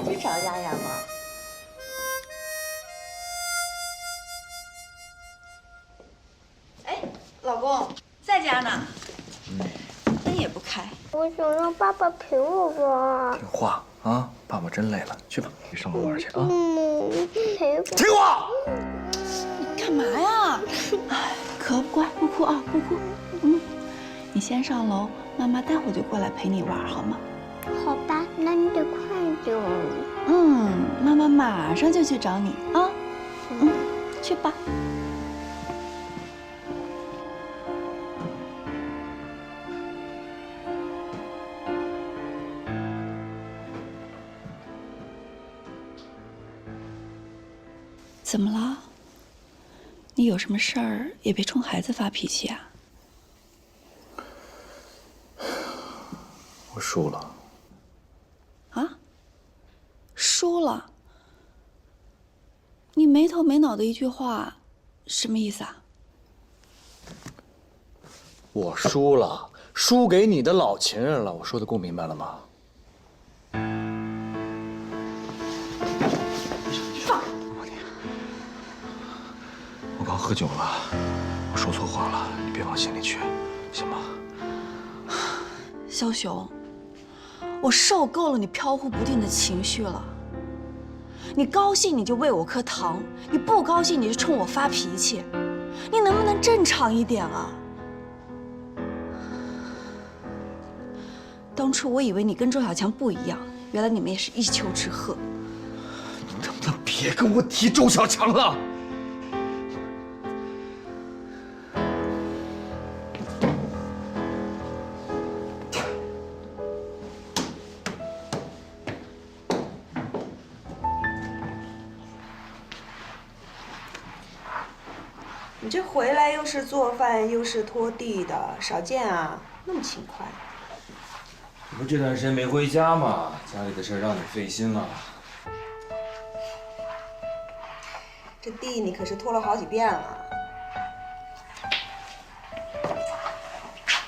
去找丫丫吗？哎，老公在家呢，灯也不开。我想让爸爸陪我玩。听话啊，爸爸真累了，去吧，去上楼玩去啊。陪我。听话。你干嘛呀？可乖，不哭啊，不哭。你先上楼，妈妈待会儿就过来陪你玩，好吗？好吧，那你得快点。妈妈马上就去找你啊。去吧。怎么了？你有什么事儿也别冲孩子发脾气啊。我输了。啊？输了？你没头没脑的一句话，什么意思啊？我输了，输给你的老情人了。我说的够明白了吗？放！我刚喝酒了，我说错话了，你别往心里去，行吗？枭雄，我受够了你飘忽不定的情绪了。你高兴你就喂我颗糖，你不高兴你就冲我发脾气，你能不能正常一点啊？当初我以为你跟周小强不一样，原来你们也是一丘之貉。你能不能别跟我提周小强了？你这回来又是做饭又是拖地的，少见啊，那么勤快。你不这段时间没回家吗？家里的事让你费心了。这地你可是拖了好几遍了。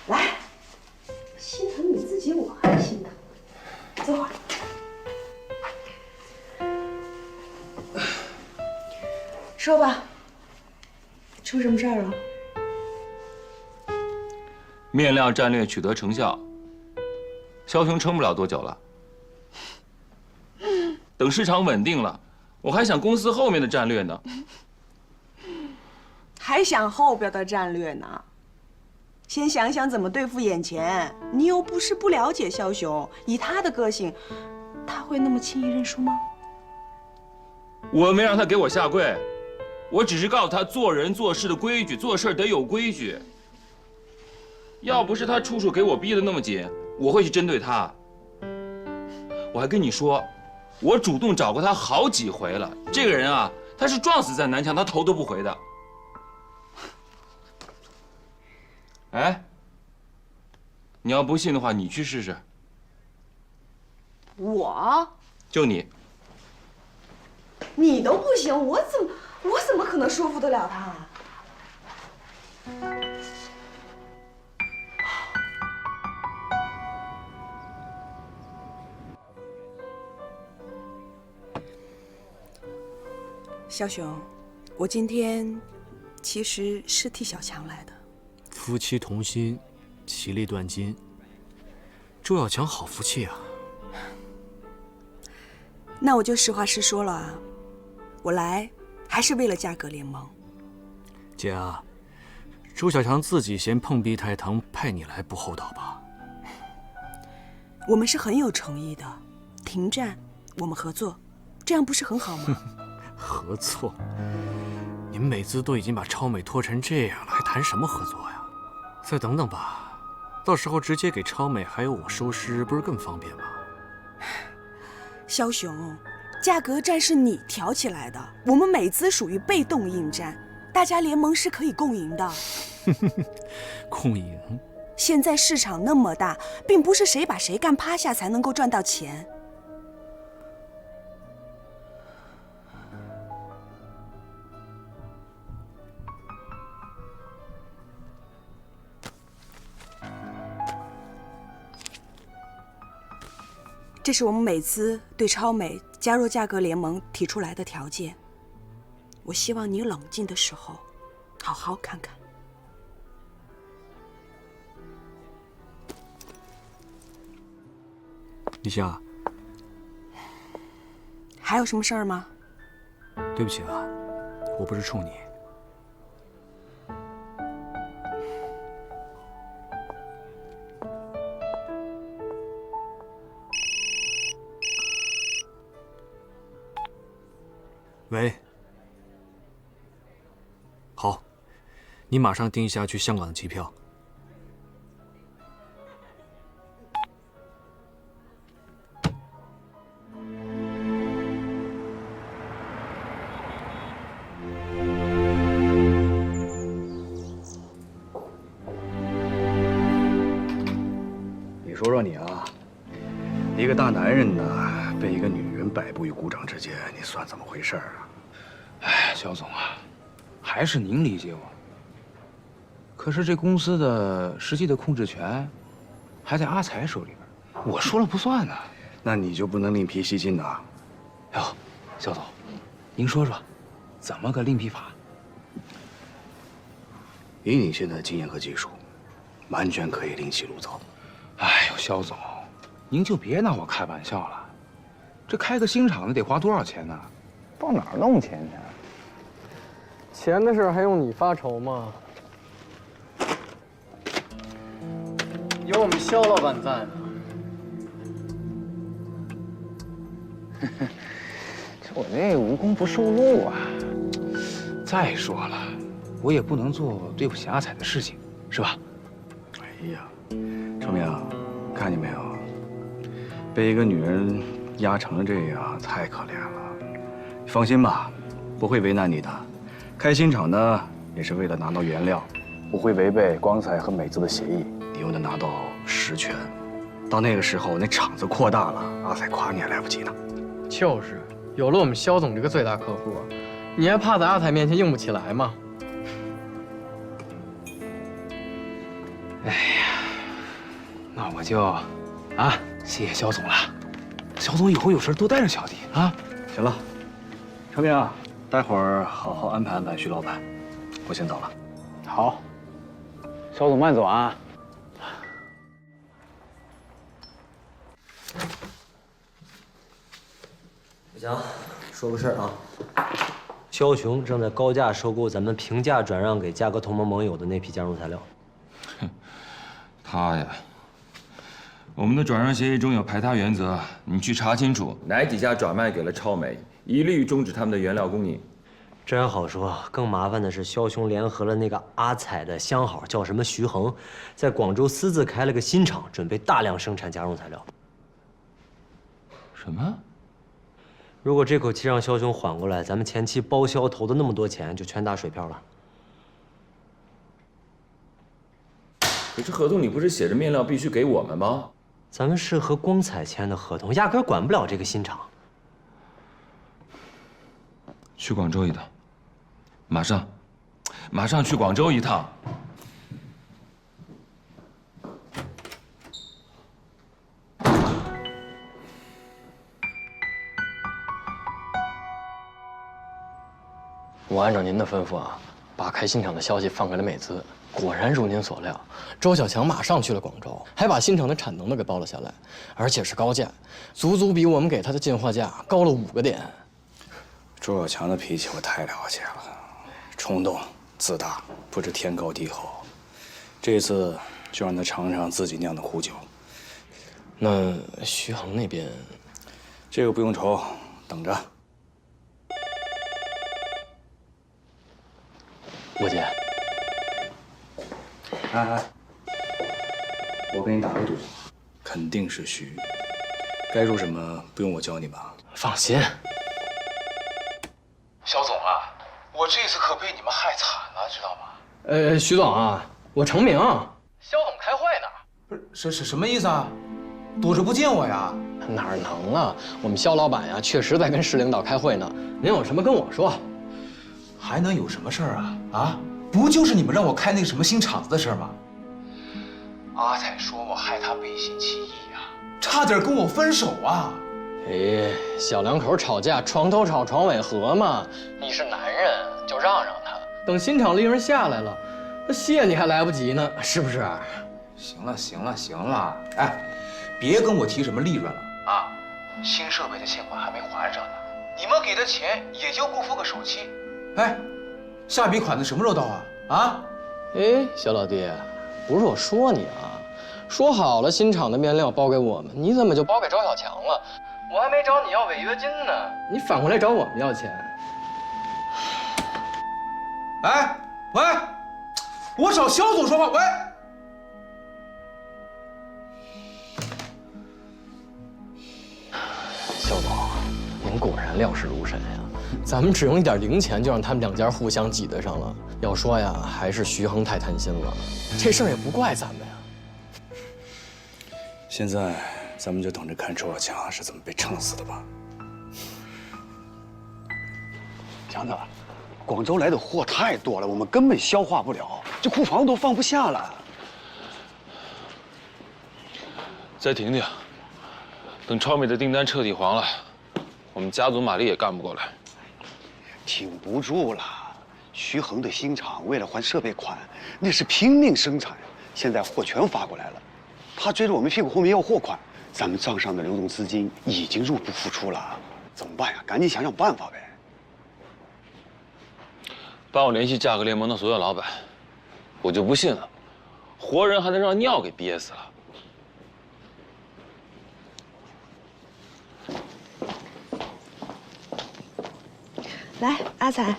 来，心疼你自己，我还心疼。坐会儿。说吧，出什么事儿了？面料战略取得成效，枭雄撑不了多久了。等市场稳定了，我还想公司后面的战略呢。还想后边的战略呢？先想想怎么对付眼前。你又不是不了解枭雄，以他的个性，他会那么轻易认输吗？我没让他给我下跪，我只是告诉他做人做事的规矩，做事得有规矩。要不是他出手给我逼得那么紧，我会去针对他。我还跟你说，我主动找过他好几回了。这个人啊，他是撞死在南墙，他头都不回的。哎，你要不信的话，你去试试。我？就你。你都不行，我怎么可能说服得了他啊？枭雄，我今天其实是替小强来的。夫妻同心，其利断金。周小强好福气啊！那我就实话实说了啊，我来还是为了价格联盟。姐啊，周小强自己嫌碰壁太疼，派你来不厚道吧？我们是很有诚意的，停战，我们合作，这样不是很好吗？合作？你们美资都已经把超美拖成这样了，还谈什么合作呀？再等等吧，到时候直接给超美还有我收尸，不是更方便吗？枭雄，价格战是你挑起来的，我们美资属于被动应战，大家联盟是可以共赢的。共赢？现在市场那么大，并不是谁把谁干趴下才能够赚到钱。这是我们美资对超美加入价格联盟提出来的条件，我希望你冷静的时候，好好看看。李夏，还有什么事儿吗？对不起啊，我不是冲你。喂，好，你马上订一下去香港的机票。你说说你啊，一个大男人呢，被一个女人摆布于股掌之间，你算怎么回事啊？哎，肖总啊，还是您理解我。可是这公司的实际的控制权还在阿才手里边，我说了不算呢。那你就不能另辟蹊径呐？哟，肖总，您说说，怎么个另辟法？以你现在的经验和技术，完全可以另起炉灶。哎呦，肖总，您就别拿我开玩笑了。这开个新厂子得花多少钱呢？到哪儿弄钱去？钱的事还用你发愁吗？有我们肖老板在呢。这我这无功不受禄啊！再说了，我也不能做对不起阿彩的事情，是吧？哎呀，程明，看见没有？被一个女人压成了这样，太可怜了。你放心吧，不会为难你的。开新厂呢，也是为了拿到原料，不会违背光彩和美姿的协议。你又能拿到实权，到那个时候，那厂子扩大了，阿彩夸你还来不及呢。就是，有了我们肖总这个最大客户，你还怕在阿彩面前硬不起来吗？哎呀，那我就谢谢肖总了。肖总以后有事多带着小弟啊。行了，程明啊，待会儿好好安排安排徐老板，我先走了。好，肖总慢走啊。小强，说个事儿啊，枭雄正在高价收购咱们平价转让给价格同盟盟友的那批加工材料。他呀，我们的转让协议中有排他原则，你去查清楚哪几家转卖给了超美，一律终止他们的原料供应。这样好说，更麻烦的是枭雄联合了那个阿彩的相好，叫什么徐恒，在广州私自开了个新厂，准备大量生产加工材料。什么？如果这口气让枭雄缓过来，咱们前期包销投的那么多钱就全打水漂了。可是合同里不是写着面料必须给我们吗？咱们是和光彩签的合同，压根儿管不了这个新厂。去广州一趟，马上去广州一趟。我按照您的吩咐啊，把开新厂的消息放给了美资，果然如您所料，周小强马上去了广州，还把新厂的产能都给包了下来，而且是高价，足足比我们给他的进货价高了5个点。周小强的脾气我太了解了，冲动、自大，不知天高地厚。这次就让他尝尝自己酿的苦酒。那徐恒那边，这个不用愁，等着。罗姐，哎，我给你打个赌，肯定是徐。该入什么不用我教你吧？放心。肖总啊，我这次可被你们害惨了，知道吗？徐总啊，我成名。肖总开会呢。不是什么意思啊？躲着不见我呀？哪能啊？我们肖老板呀，确实在跟市领导开会呢。您有什么跟我说。还能有什么事儿啊？啊，不就是你们让我开那个什么新厂子的事儿吗？阿彩说我害他背信弃义啊，差点跟我分手啊！哎，小两口吵架，床头吵，床尾和嘛。你是男人，就让让他。等新厂利润下来了，那谢你还来不及呢，是不是？行了，行了，行了，哎，别跟我提什么利润了啊！新设备的欠款还没还上呢，你们给的钱也就不付个首期。哎，下笔款子什么时候到啊？啊？哎，小老弟，不是我说你啊，说好了新厂的面料包给我们，你怎么就包给周小强了？我还没找你要违约金呢，你反过来找我们要钱。哎，喂，我找肖总说话，喂。肖总，您果然料事如神呀！咱们只用一点零钱就让他们两家互相挤得上了。要说呀，还是徐恒太贪心了，这事儿也不怪咱们呀。现在咱们就等着看周小强是怎么被撑死的吧。强子，广州来的货太多了，我们根本消化不了，这库房都放不下了。再停停，等超美的订单彻底黄了，我们家族马力也干不过来。挺不住了，徐恒的新厂为了还设备款，那是拼命生产，现在货全发过来了，他追着我们屁股后面要货款，咱们账上的流动资金已经入不敷出了，怎么办呀？赶紧想想办法呗。帮我联系价格联盟的所有老板，我就不信了，活人还能让尿给憋死了。来，阿彩，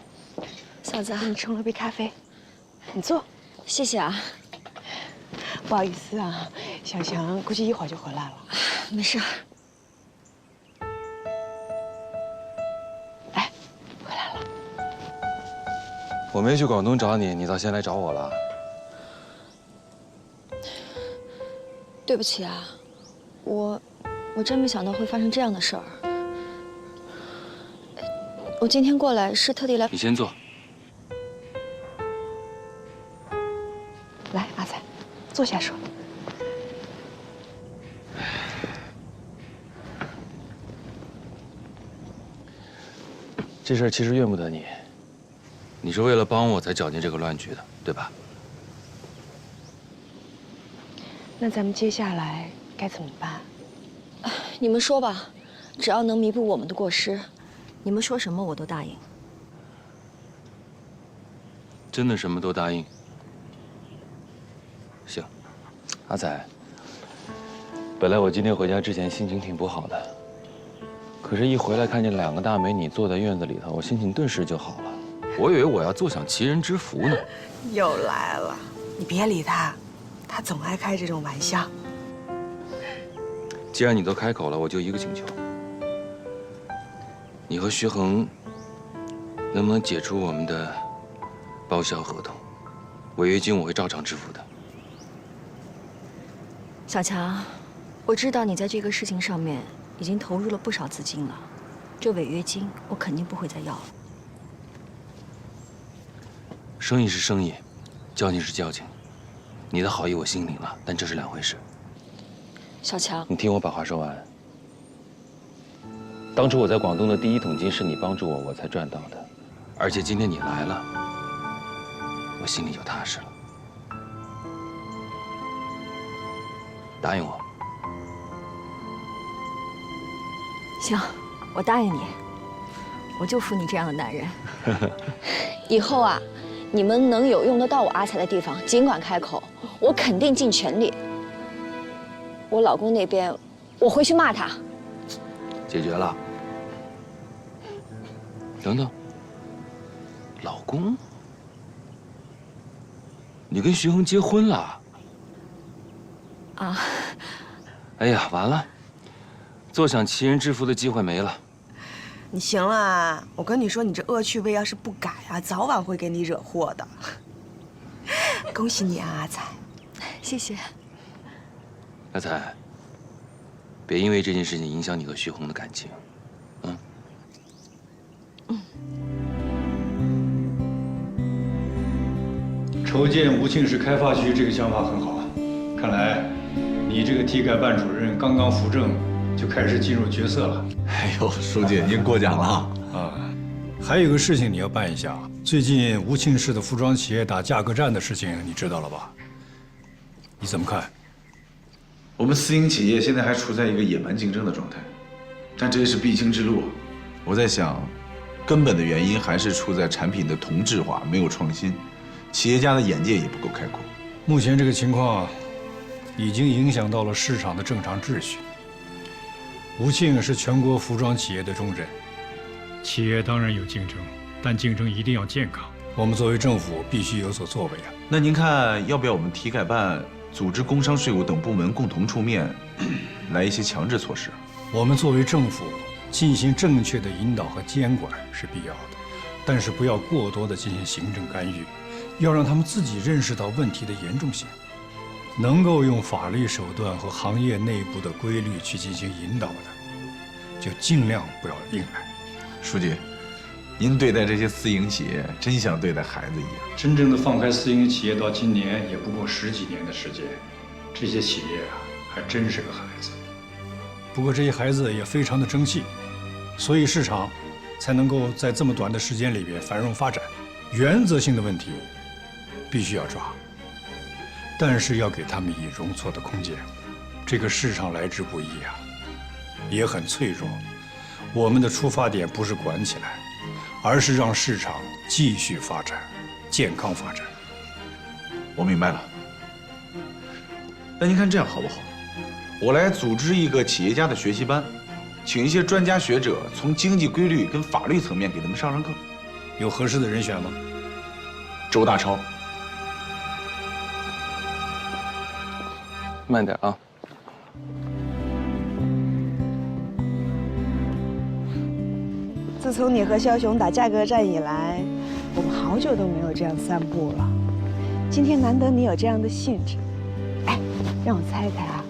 嫂子，给你冲了杯咖啡，你坐。谢谢啊。不好意思啊，小强估计一会儿就回来了。没事。来，回来了。我没去广东找你，你倒先来找我了。对不起啊，我真没想到会发生这样的事儿。我今天过来是特地来。你先坐。来，阿彩，坐下说。这事儿其实怨不得你，你是为了帮我才搅进这个乱局的，对吧？那咱们接下来该怎么办？你们说吧，只要能弥补我们的过失，你们说什么我都答应。真的什么都答应？行，阿仔，本来我今天回家之前心情挺不好的，可是一回来看见两个大美女坐在院子里头，我心情顿时就好了。我以为我要坐享其人之福呢。又来了，你别理他，他总爱开这种玩笑。既然你都开口了，我就一个请求：你和徐恒能不能解除我们的报销合同？违约金我会照常支付的。小强，我知道你在这个事情上面已经投入了不少资金了，这违约金我肯定不会再要了。生意是生意，交情是交情，你的好意我心领了，但这是两回事。小强，你听我把话说完。当初我在广东的第一桶金是你帮助我，我才赚到的，而且今天你来了，我心里就踏实了。答应我。行，我答应你，我就服你这样的男人。以后啊，你们能有用得到我阿才的地方，尽管开口，我肯定尽全力。我老公那边，我回去骂他。解决了。等等，老公，你跟徐恒结婚了？啊！哎呀，完了，坐享其人之福的机会没了。你行了，我跟你说，你这恶趣味要是不改啊，早晚会给你惹祸的。恭喜你啊，阿彩！谢谢。阿彩，别因为这件事情影响你和徐恒的感情，嗯。筹建吴庆市开发区这个想法很好，看来你这个体改办主任刚刚扶正，就开始进入角色了。哎呦，书记您过奖了啊！还有个事情你要办一下，最近吴庆市的服装企业打价格战的事情，你知道了吧？你怎么看？我们私营企业现在还处在一个野蛮竞争的状态，但这也是必经之路。我在想，根本的原因还是出在产品的同质化，没有创新，企业家的眼界也不够开阔。目前这个情况已经影响到了市场的正常秩序。吴庆是全国服装企业的重镇，企业当然有竞争，但竞争一定要健康。我们作为政府必须有所作为啊。那您看，要不要我们体改办组织工商税务等部门共同出面，来一些强制措施？我们作为政府进行正确的引导和监管是必要的，但是不要过多的进行行政干预，要让他们自己认识到问题的严重性，能够用法律手段和行业内部的规律去进行引导的，就尽量不要硬来。书记，您对待这些私营企业，真像对待孩子一样。真正的放开私营企业到今年也不过10几年的时间，这些企业啊，还真是个孩子。不过这些孩子也非常的争气，所以市场才能够在这么短的时间里边繁荣发展。原则性的问题必须要抓，但是要给他们以容错的空间。这个市场来之不易啊，也很脆弱。我们的出发点不是管起来，而是让市场继续发展，健康发展。我明白了。那您看这样好不好？我来组织一个企业家的学习班，请一些专家学者从经济规律跟法律层面给他们上上课。有合适的人选吗？周大超。慢点啊。自从你和枭雄打价格战以来，我们好久都没有这样散步了。今天难得你有这样的兴致，哎，让我猜猜啊，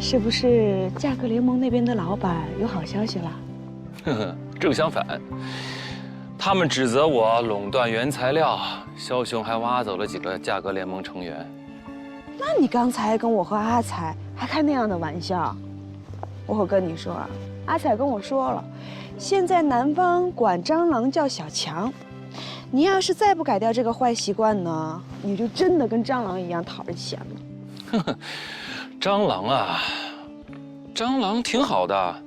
是不是价格联盟那边的老板有好消息了？呵呵，正相反，他们指责我垄断原材料，枭雄还挖走了几个价格联盟成员。那你刚才跟我和阿彩还开那样的玩笑？我跟你说啊，阿彩跟我说了，现在南方管蟑螂叫小强，你要是再不改掉这个坏习惯呢，你就真的跟蟑螂一样讨人嫌了。呵呵，蟑螂啊，蟑螂挺好的，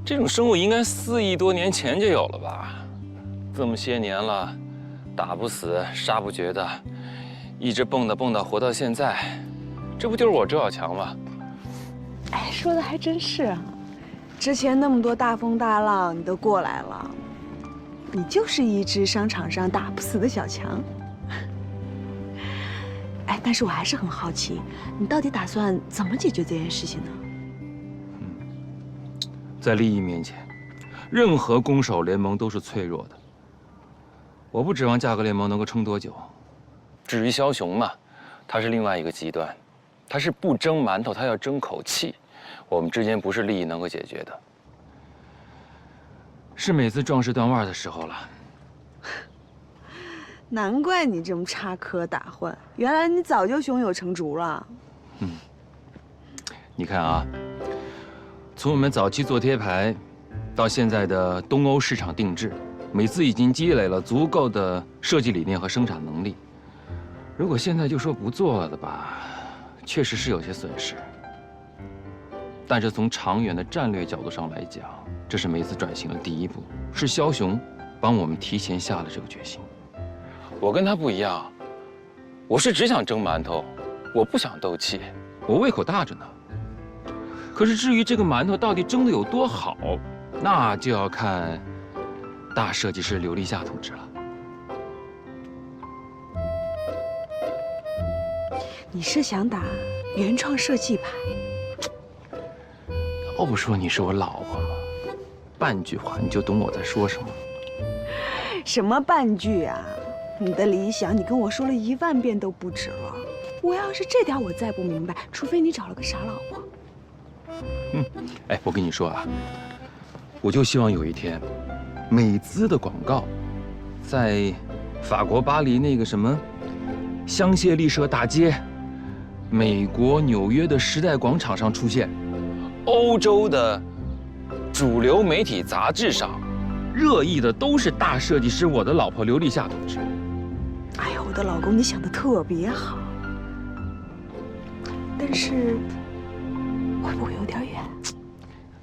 这种生物应该4亿多年前就有了吧？这么些年了，打不死，杀不绝的，一直蹦跶活到现在，这不就是我周小强吗？哎，说的还真是啊。之前那么多大风大浪，你都过来了，你就是一只商场上打不死的小强。哎，但是我还是很好奇，你到底打算怎么解决这件事情呢？在利益面前，任何攻守联盟都是脆弱的。我不指望价格联盟能够撑多久。至于枭雄嘛，他是另外一个极端，他是不争馒头，他要争口气。我们之间不是利益能够解决的。是每次壮士断腕的时候了。难怪你这么插科打诨，原来你早就胸有成竹了。你看啊，从我们早期做贴牌，到现在的东欧市场定制，每次已经积累了足够的设计理念和生产能力。如果现在就说不做了吧，确实是有些损失。但是从长远的战略角度上来讲，这是梅子转型的第一步，是枭雄帮我们提前下了这个决心。我跟他不一样，我是只想蒸馒头，我不想斗气，我胃口大着呢。可是至于这个馒头到底蒸得有多好，那就要看大设计师刘立夏同志了。你是想打原创设计牌？要不说你是我老婆吗？半句话你就懂我在说什么。什么半句啊？你的理想你跟我说了1万遍都不止了。我要是这点我再不明白，除非你找了个傻老婆。哎，我跟你说啊，我就希望有一天，美姿的广告，在法国巴黎那个什么香榭丽舍大街，美国纽约的时代广场上出现。欧洲的主流媒体杂志上，热议的都是大设计师我的老婆刘立夏同志。哎呀，我的老公，你想的特别好，但是会不会有点远？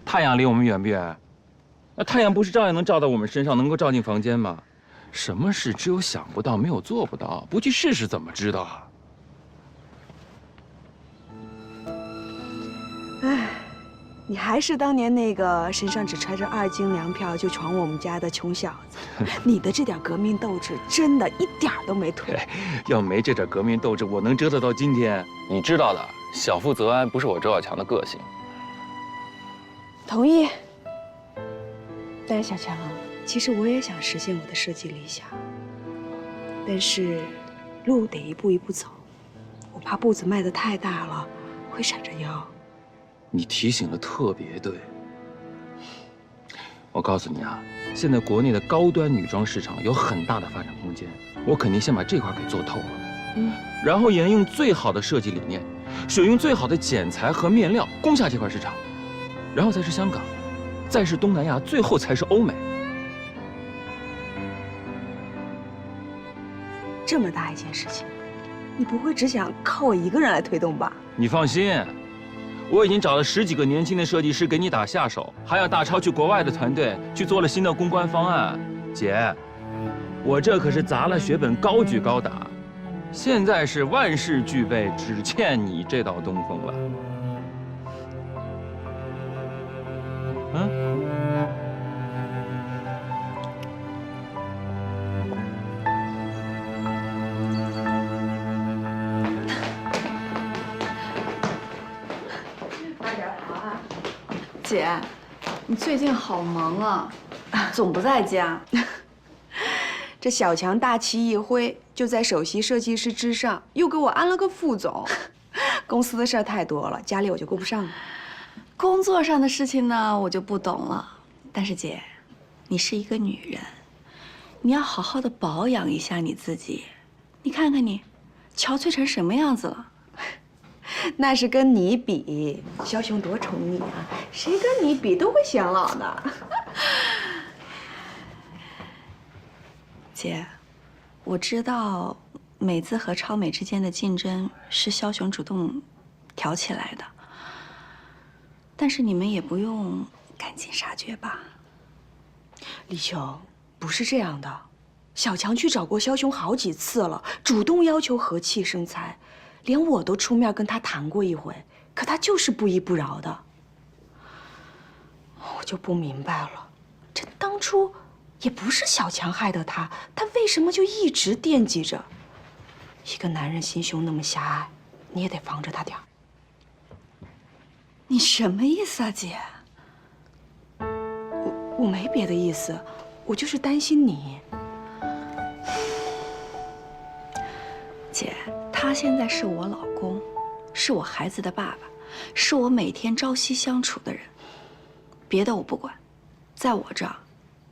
太阳离我们远不远？那太阳不是照样能照到我们身上，能够照进房间吗？什么事只有想不到，没有做不到，不去试试怎么知道啊？哎，你还是当年那个身上只揣着2斤粮票就闯我们家的穷小子。你的这点革命斗志真的一点都没退。要没这点革命斗志，我能折腾到今天？你知道的，小富则安不是我周小强的个性。同意。但是小强，其实我也想实现我的设计理想，但是路得一步一步走，我怕步子迈得太大了，会闪着腰。你提醒的特别对。我告诉你啊，现在国内的高端女装市场有很大的发展空间，我肯定先把这块给做透了，然后沿用最好的设计理念，选用最好的剪裁和面料攻下这块市场，然后再是香港，再是东南亚，最后才是欧美。这么大一件事情，你不会只想靠我一个人来推动吧？你放心，我已经找了10几个年轻的设计师给你打下手，还要大超去国外的团队去做了新的公关方案。姐，我这可是砸了血本，高举高打，现在是万事俱备，只欠你这道东风了。姐，你最近好忙啊，总不在家。这小强大旗一挥，就在首席设计师之上，又给我安了个副总。公司的事儿太多了，家里我就顾不上了。工作上的事情呢，我就不懂了。但是姐，你是一个女人，你要好好的保养一下你自己。你看看你，憔悴成什么样子了？那是跟你比，枭雄多宠你啊，谁跟你比都会显老的。姐，我知道美姿和超美之间的竞争是枭雄主动挑起来的，但是你们也不用赶尽杀绝吧？李秋，不是这样的，小强去找过枭雄好几次了，主动要求和气生财。连我都出面跟他谈过一回，可他就是不依不饶的。我就不明白了，这当初也不是小强害的他，他为什么就一直惦记着？一个男人心胸那么狭隘，你也得防着他点儿。你什么意思啊，姐？我没别的意思，我就是担心你。姐，他现在是我老公，是我孩子的爸爸，是我每天朝夕相处的人。别的我不管，在我这儿，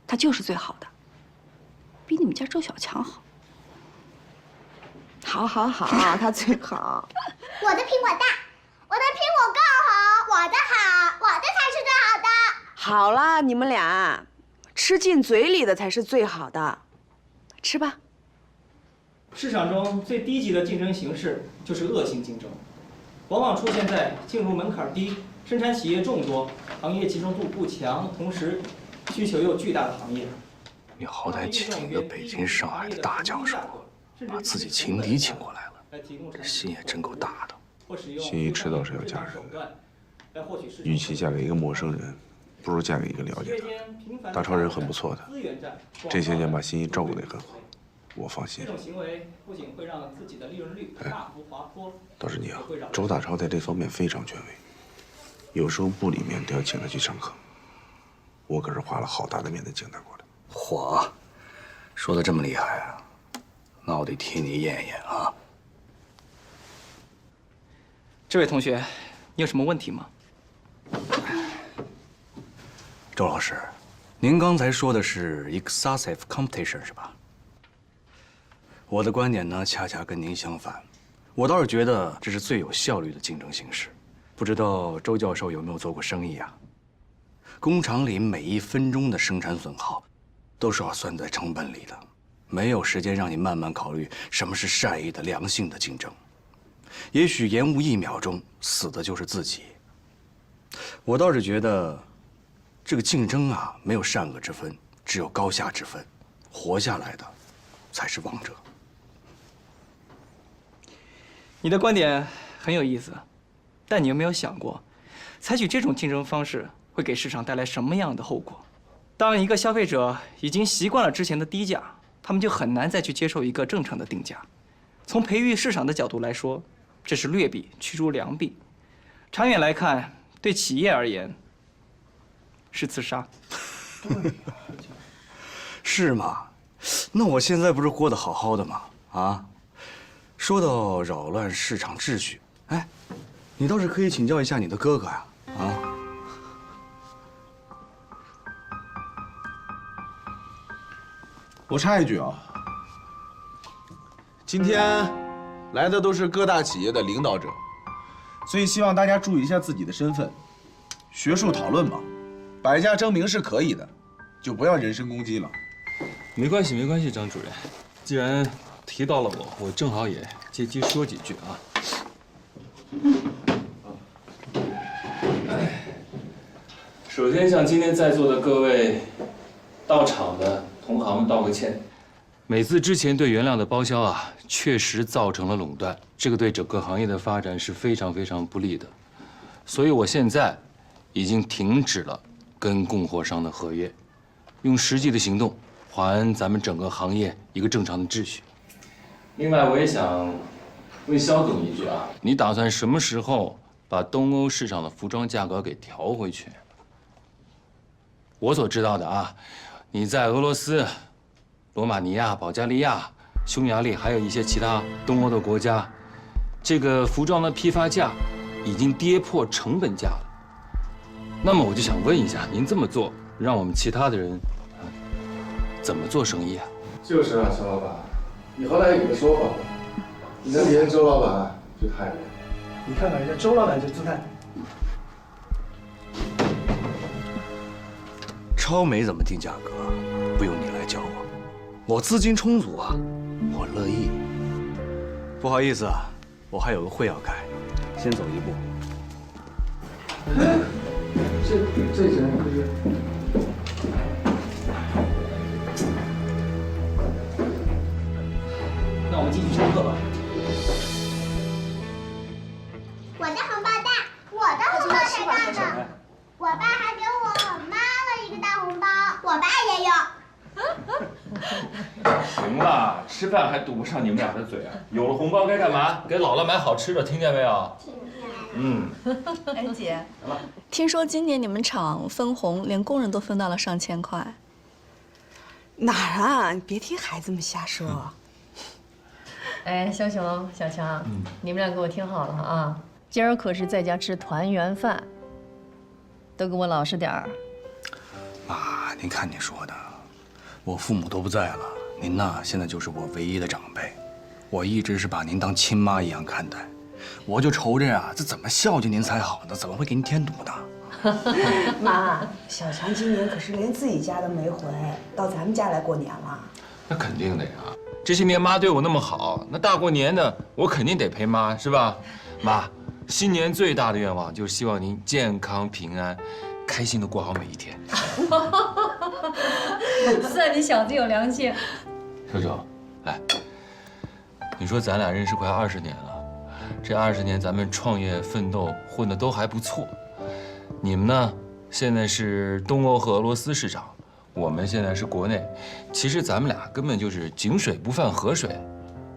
他就是最好的，比你们家周小强好。好，他最好。我的苹果大，我的苹果更好，我的好，我的才是最好的。好啦，你们俩吃进嘴里的才是最好的，吃吧。市场中最低级的竞争形式就是恶性竞争，往往出现在进入门槛低、生产企业众多、行业集中度不强，同时需求又巨大的行业。你好歹请一个北京、上海的大教授，把自己情敌请过来了，这心也真够大的。心怡迟早是要嫁人的，与其嫁给一个陌生人，不如嫁给一个了解他。大超人很不错的，这些年把心怡照顾得很好。我放心。这种行为不仅会让自己的利润率大幅滑坡，倒是你啊，周大超在这方面非常权威，有时候部里面都要请他去上课，我可是花了好大的面子请他过来。嚯，说的这么厉害啊，那我得替你验验啊。这位同学，你有什么问题吗？周老师，您刚才说的是 excessive competition 是吧？我的观点呢，恰恰跟您相反。我倒是觉得这是最有效率的竞争形式，不知道周教授有没有做过生意啊？工厂里每1分钟的生产损耗，都是要算在成本里的，没有时间让你慢慢考虑什么是善意的、良性的竞争。也许延误1秒钟，死的就是自己。我倒是觉得，这个竞争啊，没有善恶之分，只有高下之分。活下来的，才是王者。你的观点很有意思，但你有没有想过，采取这种竞争方式会给市场带来什么样的后果？当一个消费者已经习惯了之前的低价，他们就很难再去接受一个正常的定价。从培育市场的角度来说，这是劣币驱逐良币，长远来看，对企业而言是自杀。是吗？那我现在不是过得好好的吗？啊？说到扰乱市场秩序，哎，你倒是可以请教一下你的哥哥呀，啊？我插一句啊，今天来的都是各大企业的领导者，所以希望大家注意一下自己的身份。学术讨论嘛，百家争鸣是可以的，就不要人身攻击了。没关系，没关系，张主任，既然提到了我正好也借机说几句啊。首先向今天在座的各位到场的同行们道个歉。美资之前对原料的包销啊，确实造成了垄断，这个对整个行业的发展是非常非常不利的。所以我现在已经停止了跟供货商的合约，用实际的行动还咱们整个行业一个正常的秩序。另外，我也想问肖总一句啊，你打算什么时候把东欧市场的服装价格给调回去？我所知道的啊，你在俄罗斯、罗马尼亚、保加利亚、匈牙利，还有一些其他东欧的国家，这个服装的批发价已经跌破成本价了。那么我就想问一下，您这么做，让我们其他的人怎么做生意啊？就是啊，肖老板，你好歹有个说法吧。你能连周老板就太厉害。你看看人家周老板这姿态。超美怎么定价格，不用你来教我，我资金充足啊，我乐意。不好意思啊，我还有个会要开，先走一步。这人可是。那我们继续上课吧。我的红包大，我的红包才大呢。我爸还给我妈了一个大红包，我爸也有。行了，吃饭还堵不上你们俩的嘴啊！有了红包该干嘛？给姥姥买好吃的，听见没有？嗯。哎姐，听说今年你们厂分红，连工人都分到了上千块。哪儿啊？你别听孩子们瞎说。哎，小熊、小强，你们俩给我听好了啊！今儿可是在家吃团圆饭，都给我老实点儿。妈，您看你说的，我父母都不在了，您呐现在就是我唯一的长辈，我一直是把您当亲妈一样看待，我就愁着呀，这怎么孝敬您才好呢？怎么会给您添堵呢？妈，小强今年可是连自己家都没回，到咱们家来过年了。那肯定的呀，这些年妈对我那么好，那大过年的我肯定得陪妈，是吧？妈，新年最大的愿望就是希望您健康平安，开心的过好每一天。算你小子有良心。周周，来，你说咱俩认识快20年了，这20年咱们创业奋斗混得都还不错。你们呢，现在是东欧和俄罗斯市场，我们现在是国内。其实咱们俩根本就是井水不犯河水。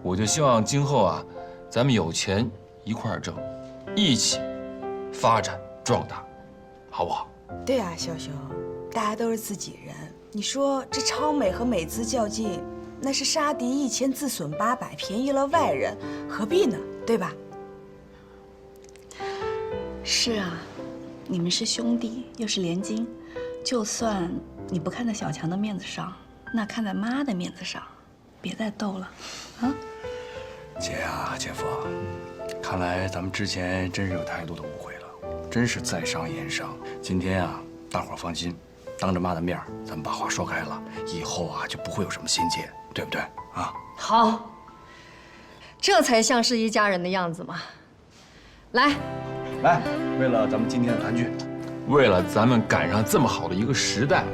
我就希望今后啊，咱们有钱一块儿挣，一起发展壮大，好不好？对啊，小熊，大家都是自己人。你说这超美和美资较劲，那是杀敌1000自损800，便宜了外人，何必呢？对吧？是啊，你们是兄弟，又是连襟，就算你不看在小强的面子上，那看在妈的面子上，别再斗了，啊！姐啊，姐夫，看来咱们之前真是有太多的误会了，真是在商言商。今天啊，大伙儿放心，当着妈的面，咱们把话说开了，以后啊就不会有什么心结，对不对啊？好，这才像是一家人的样子嘛。来，为了咱们今天的团聚，为了咱们赶上这么好的一个时代，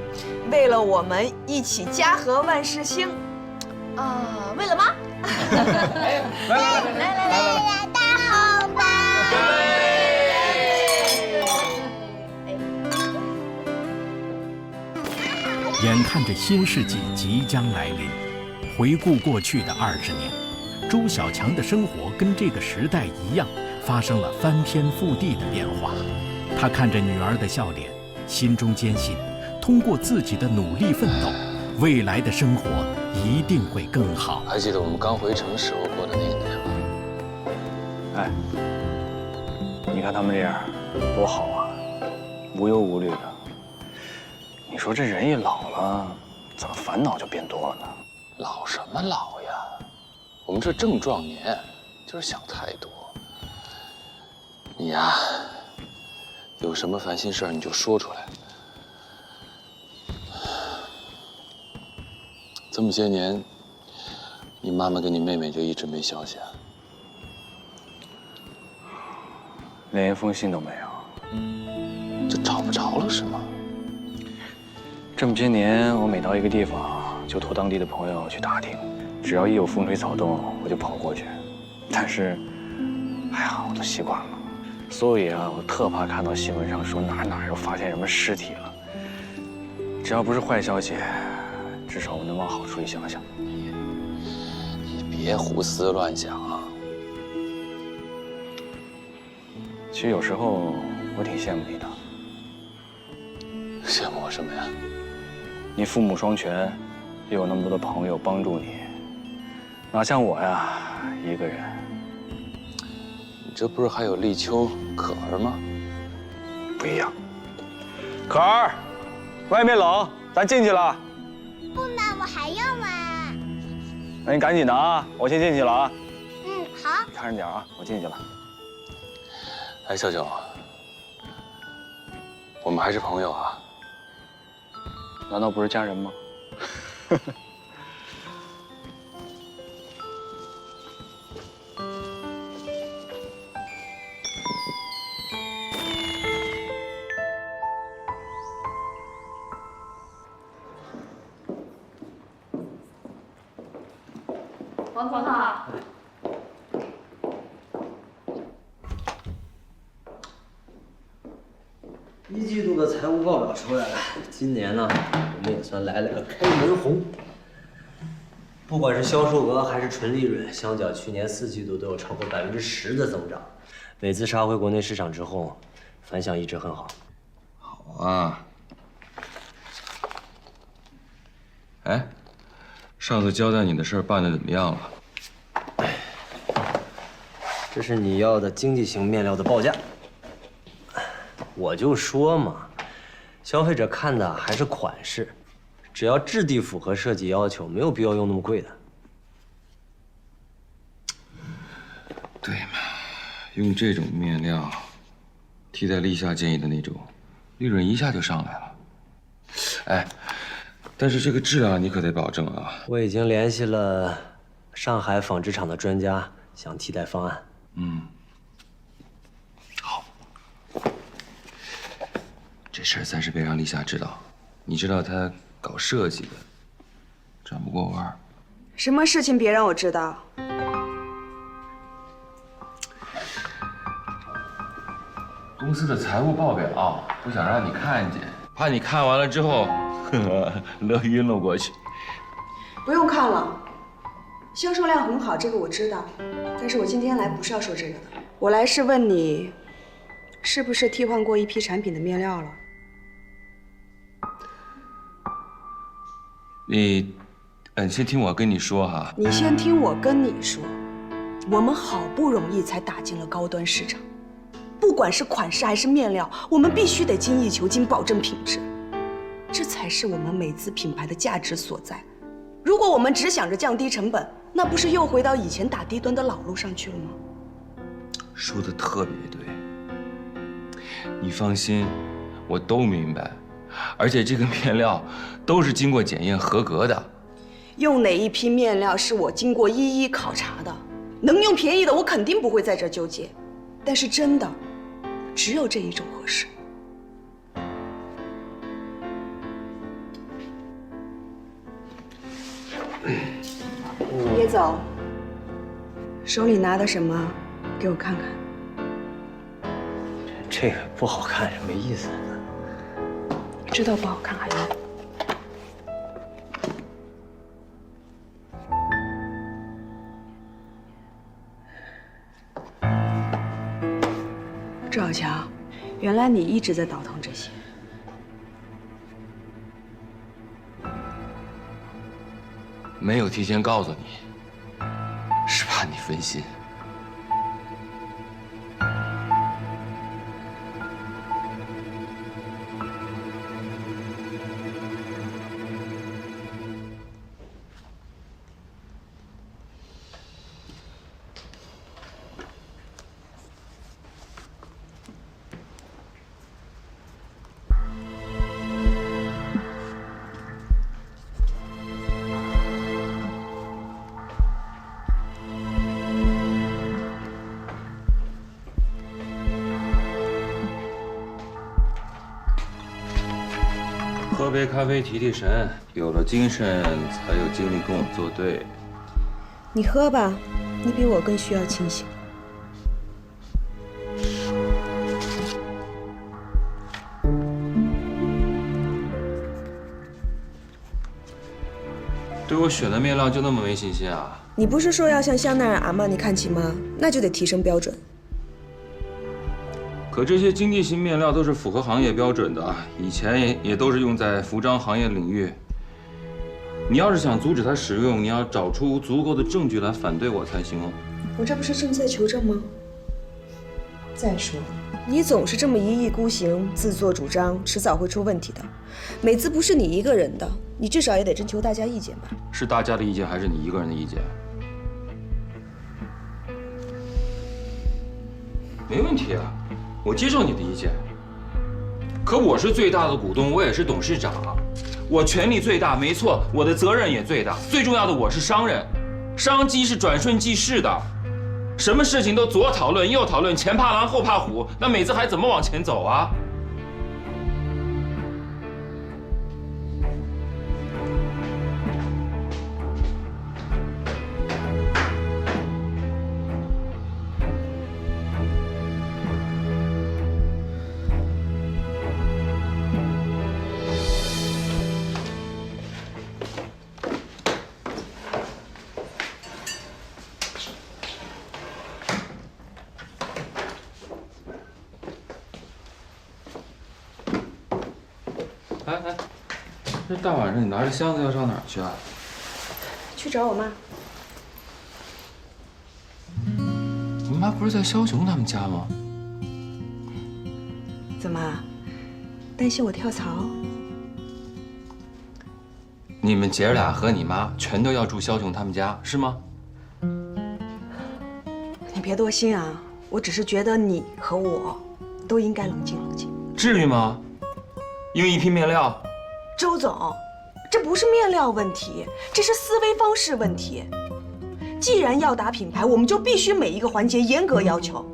为了我们一起家和万事兴，为了妈。来，大红包！眼看着新世纪即将来临，回顾过去的20年，周小强的生活跟这个时代一样，发生了翻天覆地的变化。他看着女儿的笑脸，心中坚信，通过自己的努力奋斗，未来的生活一定会更好。还记得我们刚回城时候过的那个年吗？哎，你看他们这样，多好啊，无忧无虑的。你说这人一老了，怎么烦恼就变多了呢？老什么老呀？我们这正壮年，就是想太多。你呀，有什么烦心事儿你就说出来。这么些年，你妈妈跟你妹妹就一直没消息啊？连一封信都没有，就找不着了是吗？这么些年，我每到一个地方，就托当地的朋友去打听，只要一有风吹草动，我就跑过去。但是，哎呀，我都习惯了。所以啊，我特怕看到新闻上说哪又发现什么尸体了。只要不是坏消息，至少我能往好处里想想。你别胡思乱想啊！其实有时候我挺羡慕你的。羡慕我什么呀？你父母双全，又有那么多的朋友帮助你，哪像我呀，一个人。你这不是还有立秋、可儿吗？不一样。可儿，外面冷，咱进去了。不能，我还要玩。那你赶紧的啊，我先进去了啊。好。你看着点啊，我进去了。哎，小九，我们还是朋友啊。难道不是家人吗？王总好。1季度的财务报表出来了，今年呢，我们也算来了个开门红。不管是销售额还是纯利润，相较去年4季度都有超过10%的增长。美资杀回国内市场之后，反响一直很好。好啊。哎，上次交代你的事儿办得怎么样了？这是你要的经济型面料的报价。我就说嘛，消费者看的还是款式，只要质地符合设计要求，没有必要用那么贵的。对嘛，用这种面料替代立夏建议的那种，利润一下就上来了。哎，但是这个质量你可得保证啊。我已经联系了上海纺织厂的专家，想替代方案。好。这事儿暂时别让立夏知道。你知道他搞设计的，转不过弯儿。什么事情别让我知道？公司的财务报表不想让你看见，怕你看完了之后，乐晕了过去。不用看了，销售量很好，这个我知道。但是我今天来不是要说这个的，我来是问你，是不是替换过一批产品的面料了？你，先听我跟你说哈。你先听我跟你说，我们好不容易才打进了高端市场，不管是款式还是面料，我们必须得精益求精，保证品质，这才是我们美资品牌的价值所在。如果我们只想着降低成本，那不是又回到以前打低端的老路上去了吗？说的特别对。你放心，我都明白，而且这个面料都是经过检验合格的。用哪一批面料是我经过一一考察的，能用便宜的我肯定不会在这儿纠结，但是真的，只有这一种合适。别走，手里拿的什么？给我看看。这个不好看，没意思。知道不好看还要。周小强，原来你一直在倒腾这些。没有提前告诉你，是怕你分心。喝杯咖啡提提神，有了精神才有精力跟我作对。你喝吧，你比我更需要清醒。对我选的面料就那么没信心啊？你不是说要向香奈儿、阿玛尼看齐吗？那就得提升标准。可这些经济型面料都是符合行业标准的，以前也都是用在服装行业领域。你要是想阻止它使用，你要找出足够的证据来反对我才行哦。我这不是正在求证吗？再说，你总是这么一意孤行、自作主张，迟早会出问题的。美姿不是你一个人的，你至少也得征求大家意见吧？是大家的意见还是你一个人的意见？没问题啊，我接受你的意见。可我是最大的股东，我也是董事长，我权力最大，没错，我的责任也最大。最重要的，我是商人，商机是转瞬即逝的，什么事情都左讨论右讨论，前怕狼后怕虎，那美姿还怎么往前走啊？哎，这大晚上你拿着箱子要上哪儿去啊？去找我妈。你妈不是在枭雄他们家吗？怎么，担心我跳槽？你们姐儿俩和你妈全都要住枭雄他们家是吗？你别多心啊，我只是觉得你和我都应该冷静冷静。至于吗？因为一批面料，周总，这不是面料问题，这是思维方式问题。既然要打品牌，我们就必须每一个环节严格要求。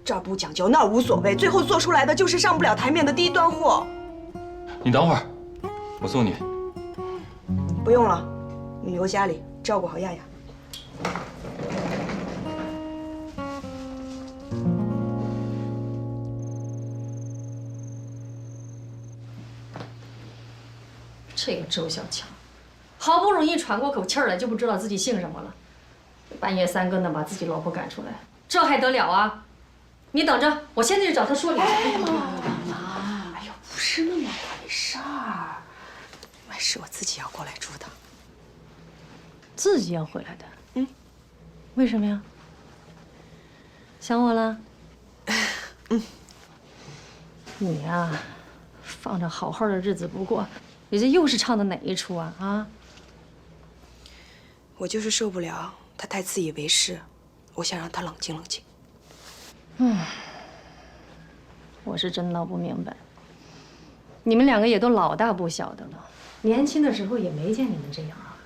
这儿不讲究，那儿无所谓，最后做出来的就是上不了台面的低端货。你等会儿，我送你。不用了，你留家里照顾好亚亚。这个周小强，好不容易喘过口气儿来，就不知道自己姓什么了。半夜三更的把自己老婆赶出来，这还得了啊？你等着，我现在就找他说理。哎妈，哎呦，不是那么回事儿，是我自己要过来住的。自己要回来的？嗯，为什么呀？想我了？嗯。你呀，放着好好的日子不过。你这又是唱的哪一出啊？啊！我就是受不了他太自以为是，我想让他冷静冷静。我是真闹不明白。你们两个也都老大不小的了，年轻的时候也没见你们这样啊。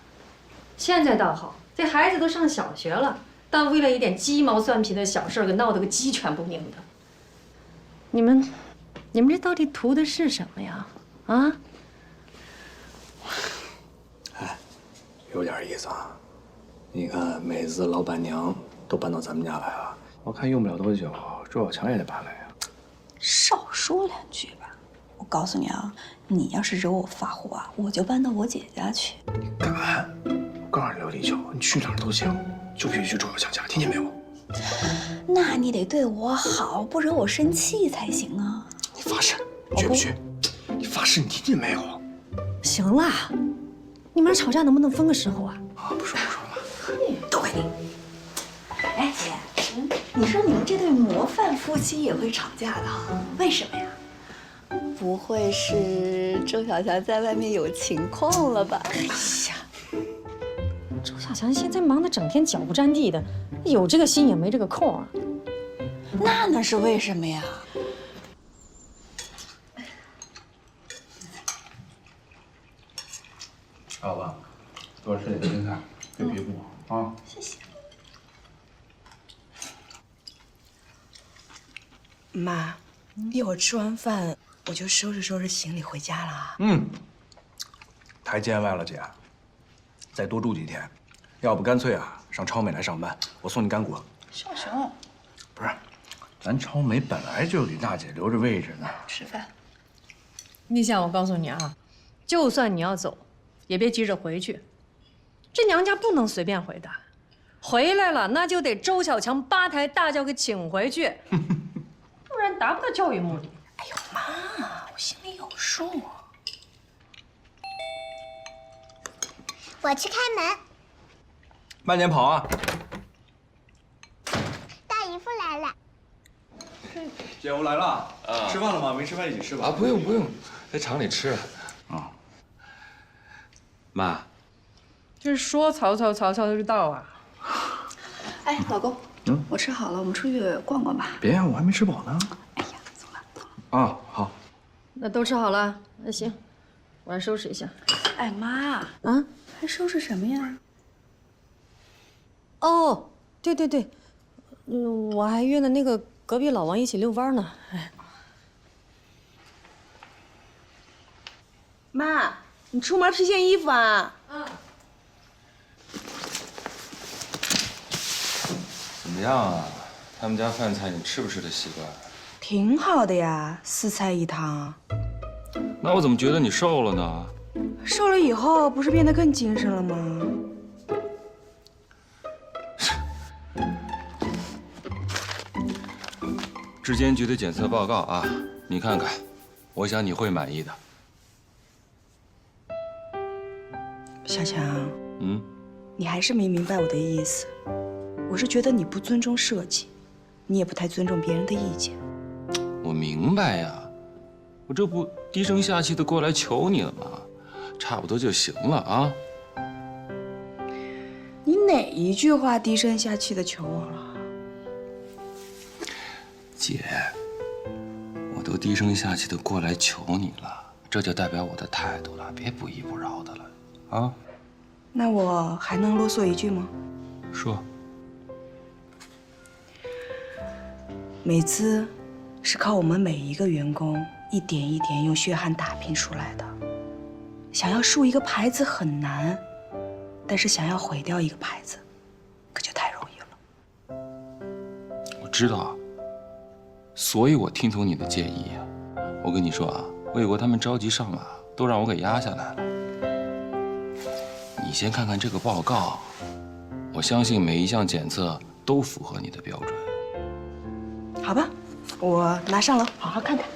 现在倒好，这孩子都上小学了，但为了一点鸡毛蒜皮的小事儿，给闹得个鸡犬不宁的。你们这到底图的是什么呀？啊？哎，有点意思啊！你看美子老板娘都搬到咱们家来了，我看用不了多久，周小强也得搬来呀。少说两句吧。我告诉你啊，你要是惹我发火啊，我就搬到我姐家去。你敢？我告诉你刘立秋，你去哪儿都行，就必须去周小强家，听见没有？那你得对我好，不惹我生气才行啊。你发誓，你去不去？你发誓，你听见没有？行了，你们吵架能不能分个时候啊？啊，不说了。都怪你。哎，姐，你说你们这对模范夫妻也会吵架的哈？为什么呀？不会是周小强在外面有情况了吧？哎呀，周小强现在忙得整天脚不沾地的，有这个心也没这个空啊。那是为什么呀？好吧，多吃点青菜，对皮肤好啊。谢谢。妈，一会儿吃完饭我就收拾收拾行李回家了啊。太见外了，姐。再多住几天，要不干脆啊上超美来上班，我送你干果。少雄，不是，咱超美本来就给大姐留着位置呢。吃饭。立夏，我告诉你啊，就算你要走，也别急着回去。这娘家不能随便回的，回来了那就得周小强8抬大轿给请回去，不然达不到教育目的。哎呦妈，我心里有数。我去开门。慢点跑啊！大姨夫来了。姐夫来了啊！吃饭了吗？没吃饭一起吃吧。啊，不用，在厂里吃。啊。妈，这说曹操就到啊。哎，老公，我吃好了，我们出去逛逛吧。别，我还没吃饱呢。哎呀，走了。啊，好。那都吃好了，那行，我来收拾一下。哎妈，啊，还收拾什么呀？哦，对，我还约了那个隔壁老王一起遛弯呢。哎，妈，你出门吃件衣服啊？怎么样啊？他们家饭菜你吃不吃得习惯？挺好的呀，4菜1汤。那我怎么觉得你瘦了呢？瘦了以后不是变得更精神了吗？质监局的检测报告啊，你看看，我想你会满意的。小强，你还是没明白我的意思。我是觉得你不尊重设计，你也不太尊重别人的意见。我明白呀，我这不低声下气的过来求你了吗？差不多就行了啊。你哪一句话低声下气的求我了？姐，我都低声下气的过来求你了，这就代表我的态度了，别不依不饶的了，啊？那我还能啰嗦一句吗？说。美姿是靠我们每一个员工一点一点用血汗打拼出来的。想要树一个牌子很难，但是想要毁掉一个牌子，可就太容易了。我知道，所以我听从你的建议啊。我跟你说啊，魏国他们着急上马，都让我给压下来了。你先看看这个报告，我相信每一项检测都符合你的标准。好吧，我拿上楼好好看看。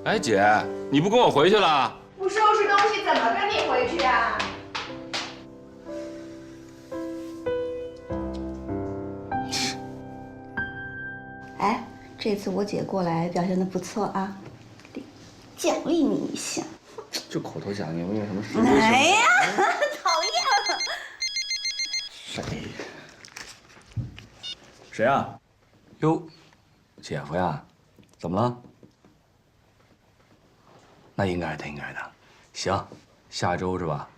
哎，姐，你不跟我回去了？不收拾东西怎么跟你回去啊？哎，这次我姐过来表现得不错啊，得奖励你一下。就口头奖励，我有什么事？哎呀，讨厌！谁啊？哟，姐夫呀，怎么了？那应该的，应该的。行，下周是吧？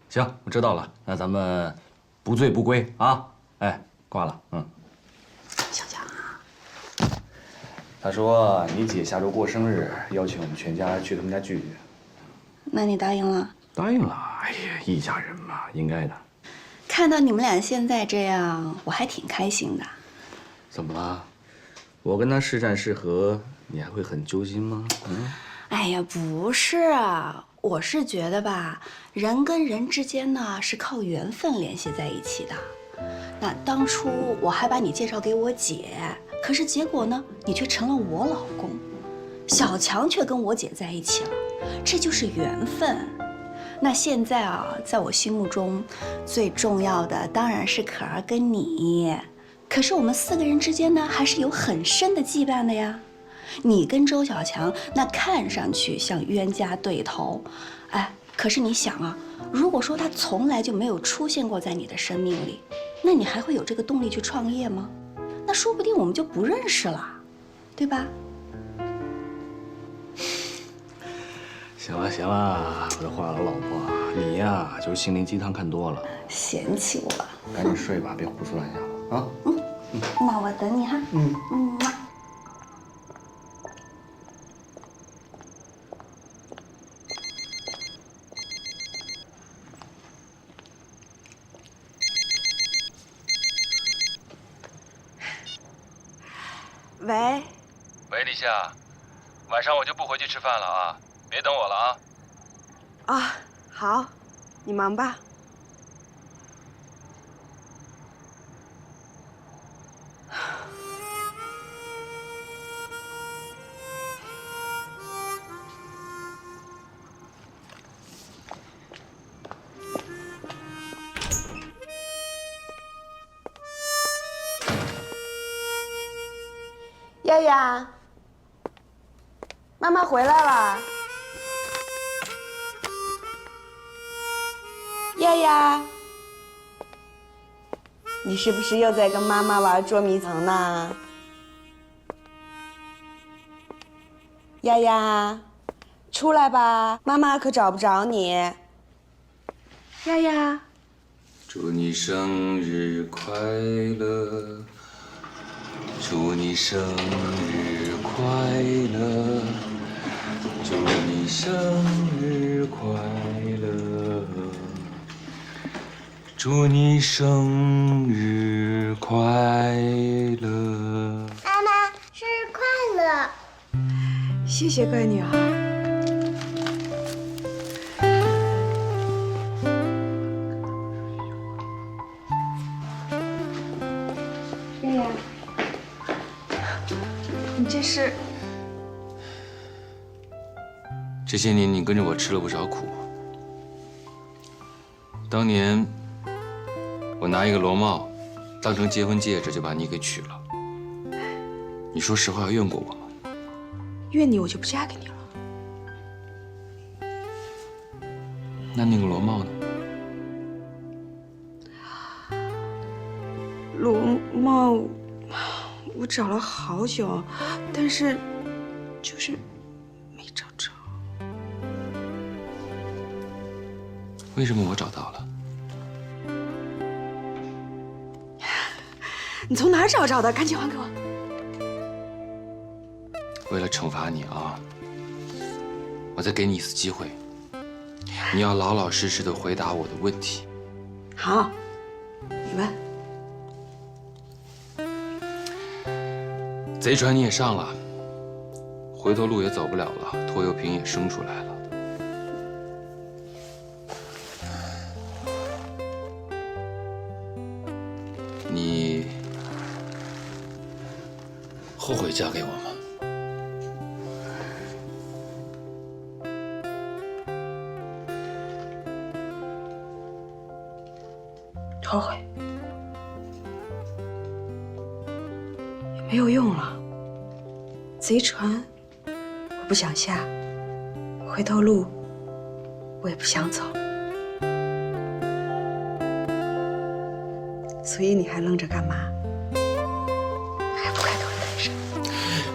行，我知道了。那咱们不醉不归啊！哎，挂了。小强啊，他说你姐下周过生日，邀请我们全家去他们家聚聚。那你答应了？答应了。哎呀，一家人嘛，应该的。看到你们俩现在这样，我还挺开心的。怎么了？我跟他是战是和，你还会很揪心吗？哎呀，不是啊，我是觉得吧，人跟人之间呢是靠缘分联系在一起的。那当初我还把你介绍给我姐，可是结果呢，你却成了我老公，小强却跟我姐在一起了，这就是缘分。那现在啊，在我心目中最重要的当然是可儿跟你，可是我们4个人之间呢，还是有很深的羁绊的呀。你跟周小强那看上去像冤家对头，哎，可是你想啊，如果说他从来就没有出现过在你的生命里，那你还会有这个动力去创业吗？那说不定我们就不认识了，对吧？行了行了，我的话了，老婆，你呀就是心灵鸡汤看多了，嫌弃我，赶紧睡吧，别胡思乱想了啊。那我等你哈。喂，喂，李夏，晚上我就不回去吃饭了啊，别等我了啊。啊，好，你忙吧。丫丫，妈妈回来了。丫丫，你是不是又在跟妈妈玩捉迷藏呢？丫丫，出来吧，妈妈可找不着你。丫丫，祝你生日快乐，祝你生日快乐，祝你生日快乐，祝你生日快乐。妈妈，生日快乐！谢谢乖女儿。丫丫，你这是？这些年你跟着我吃了不少苦。当年我拿一个螺帽当成结婚戒指就把你给娶了，你说实话怨过我吗？怨你我就不嫁给你了。那个螺帽呢？螺帽，我找了好久，但是就是没找着。为什么我找到了？你从哪儿找着的？赶紧还给我！为了惩罚你啊，我再给你一次机会，你要老老实实的回答我的问题。好，你问。贼船你也上了，回头路也走不了了，拖油瓶也生出来了。你后悔嫁给我吗？后悔也没有用了。贼船我不想下，回头路我也不想走，所以你还愣着干嘛？还不快给我单身？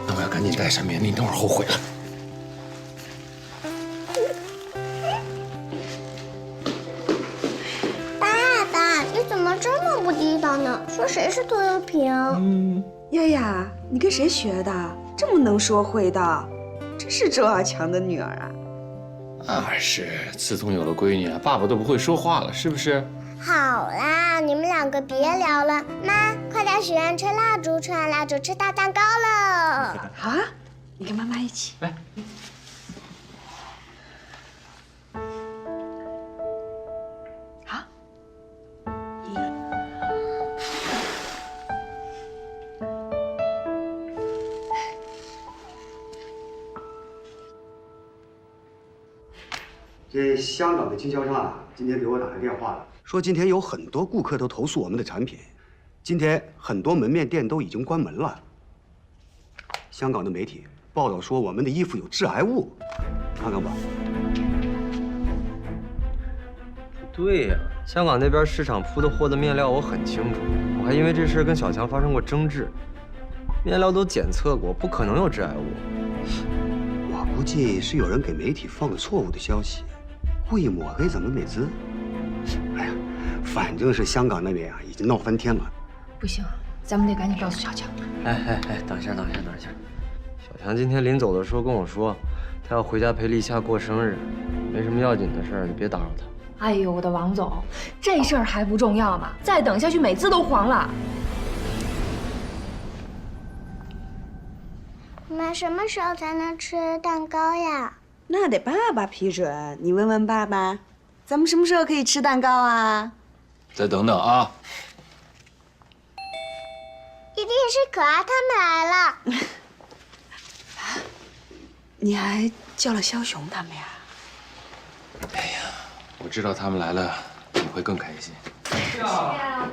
那我要赶赶紧带上棉，你等会儿后悔了。爸爸，你怎么这么不地道呢？说谁是拖油瓶？丫丫，你跟谁学的？这么能说会道，真是周小强的女儿啊！是，自从有了闺女，爸爸都不会说话了，是不是？好啦，你们两个别聊了。妈，快点许愿，吹蜡烛，吹完蜡烛吃大蛋糕了。好啊，你跟妈妈一起。来。好。这香港的经销商啊，今天给我打来电话了，说今天有很多顾客都投诉我们的产品，今天很多门面店都已经关门了。香港的媒体报道说我们的衣服有致癌物，看看吧。对呀，香港那边市场铺的货的面料我很清楚，我还因为这事跟小强发生过争执，面料都检测过，不可能有致癌物。我估计是有人给媒体放了错误的消息，故意抹黑咱们美资。哎呀，反正是香港那边啊，已经闹翻天了。不行，咱们得赶紧告诉小强。哎，等一下。小强今天临走的时候跟我说，他要回家陪立夏过生日，没什么要紧的事儿，你别打扰他。哎呦，我的王总，这事儿还不重要吗？再等下去，美资都黄了。我们什么时候才能吃蛋糕呀？那得爸爸批准，你问问爸爸，咱们什么时候可以吃蛋糕啊？再等等啊！一定是可爱他们来了。你还叫了枭雄他们呀？我知道他们来了，你会更开心。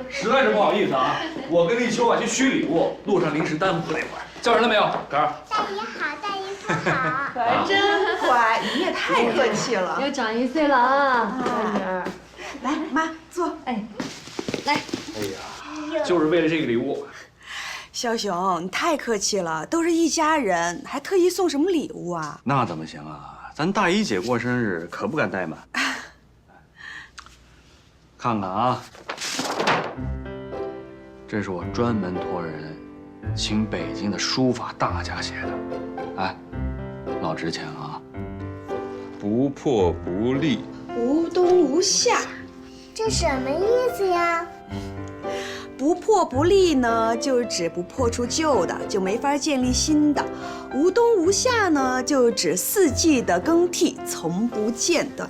实在是不好意思啊，我跟立秋啊去取礼物，路上临时耽误了一会儿。叫人了没有，杆儿？大姨好，大姨夫好。可儿真乖，你也太客气了。又长1岁了啊，女儿。来，妈坐。哎，来。哎呀，就是为了这个礼物。枭雄，你太客气了，都是一家人，还特意送什么礼物啊？那怎么行啊？咱大姨姐过生日可不敢怠慢。看看啊，这是我专门托人请北京的书法大家写的，哎，老值钱啊！不破不立，无冬无夏，这什么意思呀？不破不立呢，就是指不破除旧的，就没法建立新的；无冬无夏呢，就指四季的更替从不间断。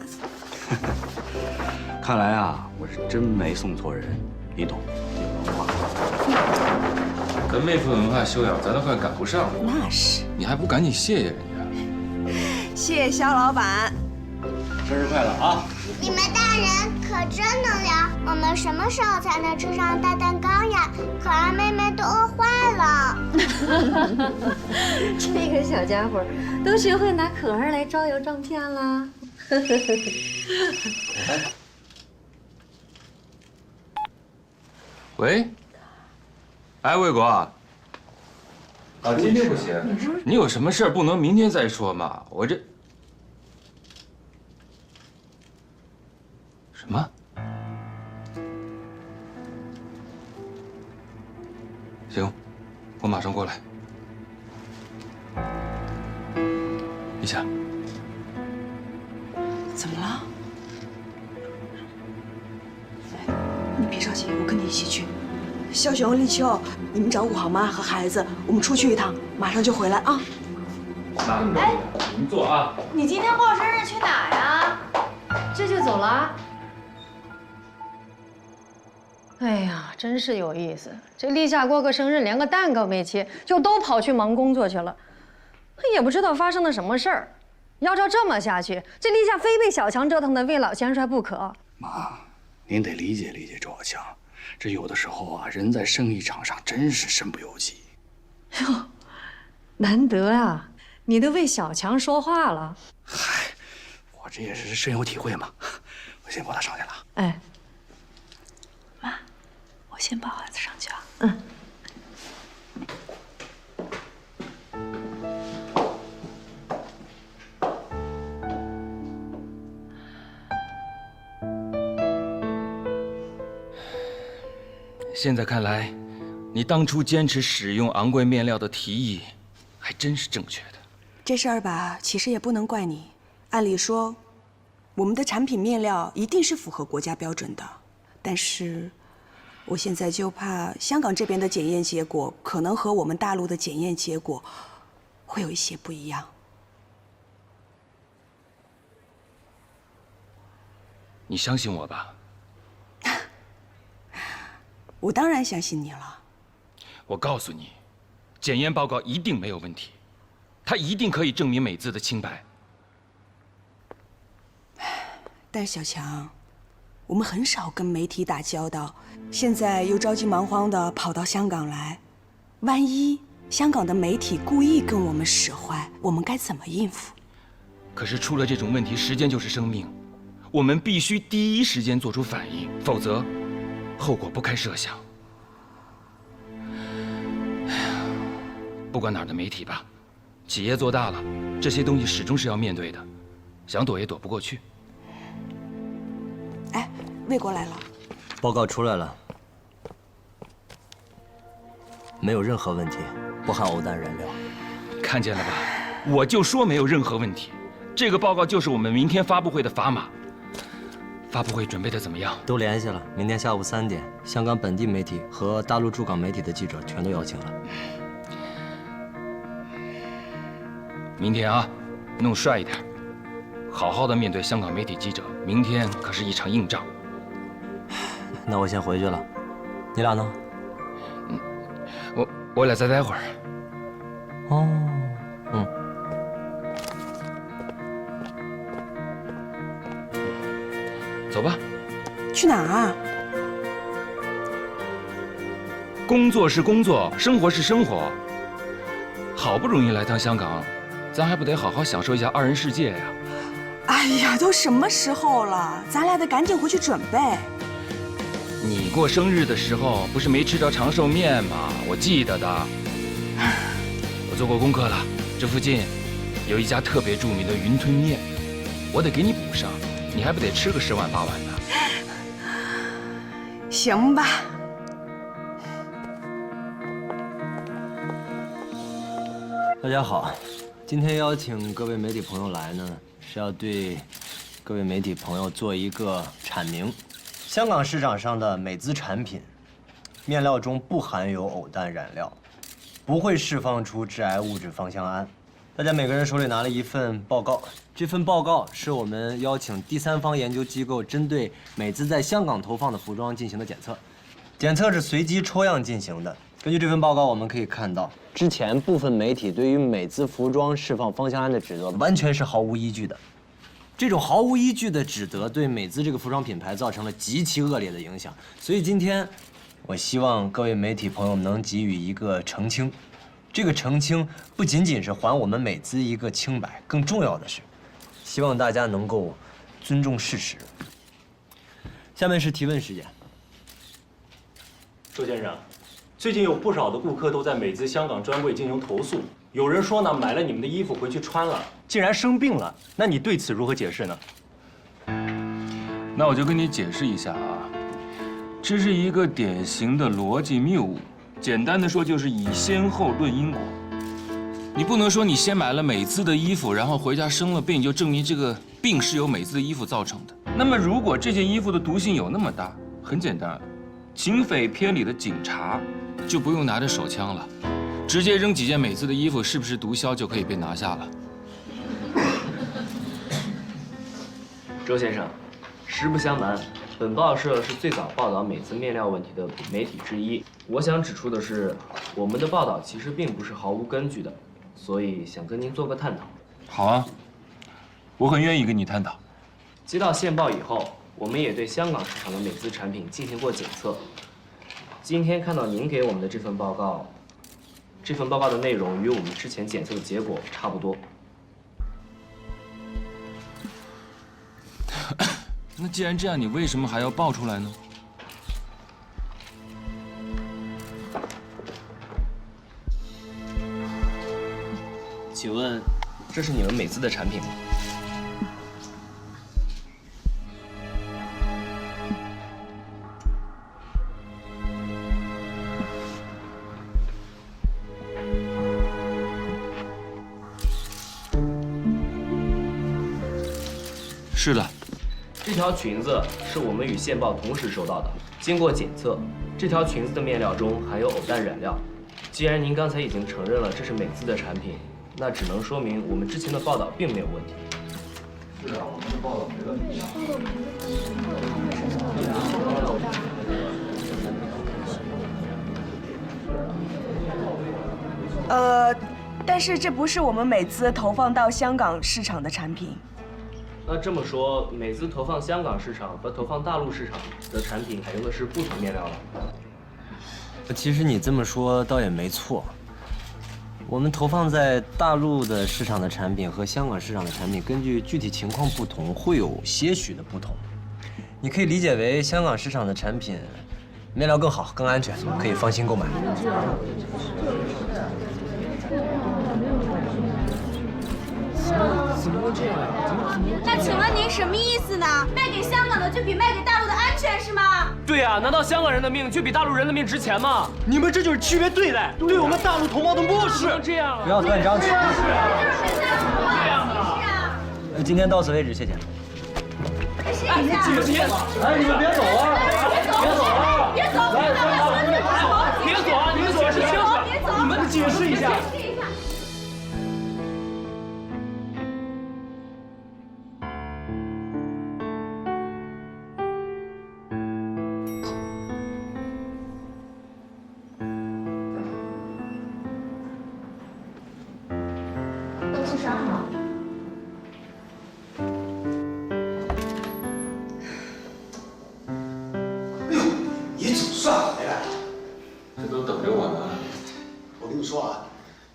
看来啊，我是真没送错人，你懂，有文化。咱妹夫文化修养，咱都快赶不上了。那是，你还不赶紧谢谢人家？谢谢肖老板，生日快乐啊！你们大人可真能聊，我们什么时候才能吃上大蛋糕呀？可爱妹妹都饿坏了。这个小家伙都学会拿可儿来招摇撞骗了。喂，哎，魏国啊，今天不行，你有什么事不能明天再说吗？我这什么？行，我马上过来。立夏，怎么了？你别着急，我跟你一起去。枭雄、立秋，你们照顾好妈和孩子，我们出去一趟，马上就回来啊。那你们坐啊。你今天过生日去哪呀？这就走了？哎呀，真是有意思。这立夏过个生日，连个蛋糕没切，就都跑去忙工作去了。也不知道发生了什么事儿。要照这么下去，这立夏非被小强折腾的未老先衰不可。妈，您得理解理解周小强，这有的时候啊，人在生意场上真是身不由己。哟，难得啊，你都为小强说话了。嗨，我这也是深有体会嘛。我先抱他上去了。哎，妈，我先抱孩子上去啊。嗯。现在看来，你当初坚持使用昂贵面料的提议，还真是正确的。这事儿吧，其实也不能怪你。按理说，我们的产品面料一定是符合国家标准的，但是，我现在就怕香港这边的检验结果可能和我们大陆的检验结果会有一些不一样。你相信我吧？我当然相信你了。我告诉你，检验报告一定没有问题，它一定可以证明美姿的清白。但是小强，我们很少跟媒体打交道，现在又着急忙慌地跑到香港来，万一香港的媒体故意跟我们使坏，我们该怎么应付？可是出了这种问题，时间就是生命，我们必须第一时间做出反应，否则后果不堪设想。不管哪儿的媒体吧，企业做大了，这些东西始终是要面对的，想躲也躲不过去。哎，魏国来了。报告出来了，没有任何问题，不含偶氮燃料。看见了吧？我就说没有任何问题。这个报告就是我们明天发布会的砝码。发布会准备的怎么样？都联系了，明天下午3点，香港本地媒体和大陆驻港媒体的记者全都邀请了。明天啊，弄帅一点，好好的面对香港媒体记者。明天可是一场硬仗。那我先回去了，你俩呢？我俩再待会儿。哦，走吧。去哪儿啊？工作是工作，生活是生活。好不容易来趟香港，咱还不得好好享受一下二人世界呀？哎呀，都什么时候了，咱俩得赶紧回去准备。你过生日的时候不是没吃着长寿面吗？我记得的。我做过功课了，这附近有一家特别著名的云吞面，我得给你补上，你还不得吃个10碗8碗的？行吧。大家好，今天邀请各位媒体朋友来呢，是要对各位媒体朋友做一个阐明。香港市场上的美姿产品，面料中不含有偶氮染料，不会释放出致癌物质芳香胺。大家每个人手里拿了一份报告，这份报告是我们邀请第三方研究机构针对美姿在香港投放的服装进行的检测，检测是随机抽样进行的。根据这份报告，我们可以看到，之前部分媒体对于美姿服装释放芳香胺的指责，完全是毫无依据的。这种毫无依据的指责对美姿这个服装品牌造成了极其恶劣的影响。所以今天，我希望各位媒体朋友们能给予一个澄清。这个澄清不仅仅是还我们美姿一个清白，更重要的是，希望大家能够尊重事实。下面是提问时间。周先生，最近有不少的顾客都在美姿香港专柜进行投诉，有人说呢，买了你们的衣服回去穿了，竟然生病了。那你对此如何解释呢？那我就跟你解释一下啊，这是一个典型的逻辑谬误。简单的说，就是以先后论因果。你不能说你先买了美姿的衣服，然后回家生了病，就证明这个病是由美姿的衣服造成的。那么，如果这件衣服的毒性有那么大，很简单，警匪片里的警察就不用拿着手枪了，直接扔几件美姿的衣服，是不是毒枭就可以被拿下了？周先生，实不相瞒，本报社是最早报道美姿面料问题的媒体之一。我想指出的是，我们的报道其实并不是毫无根据的，所以想跟您做个探讨。好啊，我很愿意跟你探讨。接到线报以后，我们也对香港市场的美姿产品进行过检测。今天看到您给我们的这份报告，这份报告的内容与我们之前检测的结果差不多。那既然这样，你为什么还要爆出来呢？请问，这是你们美姿的产品吗？是的，这条裙子是我们与线报同时收到的。经过检测，这条裙子的面料中含有偶氮染料。既然您刚才已经承认了这是美姿的产品，那只能说明我们之前的报道并没有问题。是啊，我们的报道没问题。但是这不是我们美姿投放到香港市场的产品。那这么说，美姿投放香港市场和投放大陆市场的产品采用的是不同面料了。其实你这么说倒也没错。我们投放在大陆的市场的产品和香港市场的产品，根据具体情况不同，会有些许的不同。你可以理解为香港市场的产品面料更好、更安全，可以放心购买。怎么会这样？那请问您什么意思呢？卖给香港的就比卖给大陆的安全是吗？对呀，难道香港人的命就比大陆人的命值钱吗？你们这就是区别对待，对我们大陆同胞的漠视。不能这样啊！不要断章取义。这样的。今天到此为止，谢谢。哎，你们别！哎，你们别走啊！别走啊！别走！别走啊！你们解释清楚！你们解释一下。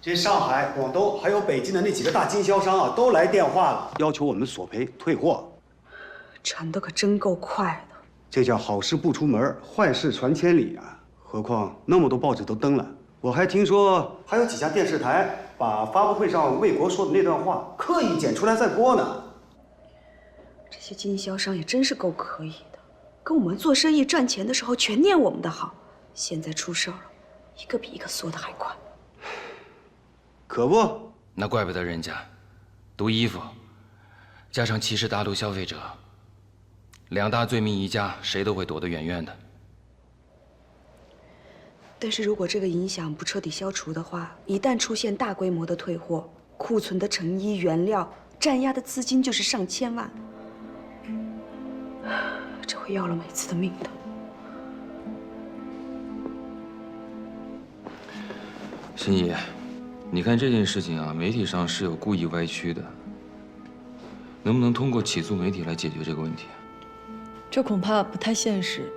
这上海、广东还有北京的那几个大经销商啊，都来电话了，要求我们索赔退货。传的可真够快的。这叫好事不出门，坏事传千里啊！何况那么多报纸都登了，我还听说还有几家电视台把发布会上魏国说的那段话刻意剪出来再播呢。这些经销商也真是够可以的，跟我们做生意赚钱的时候全念我们的好，现在出事儿了，一个比一个缩得还快。可不，那怪不得人家，毒衣服，加上歧视大陆消费者，两大罪名一加，谁都会躲得远远的。但是如果这个影响不彻底消除的话，一旦出现大规模的退货，库存的成衣原料占压的资金就是上千万，这会要了美姿的命的。心怡，你看这件事情啊，媒体上是有故意歪曲的，能不能通过起诉媒体来解决这个问题？这恐怕不太现实。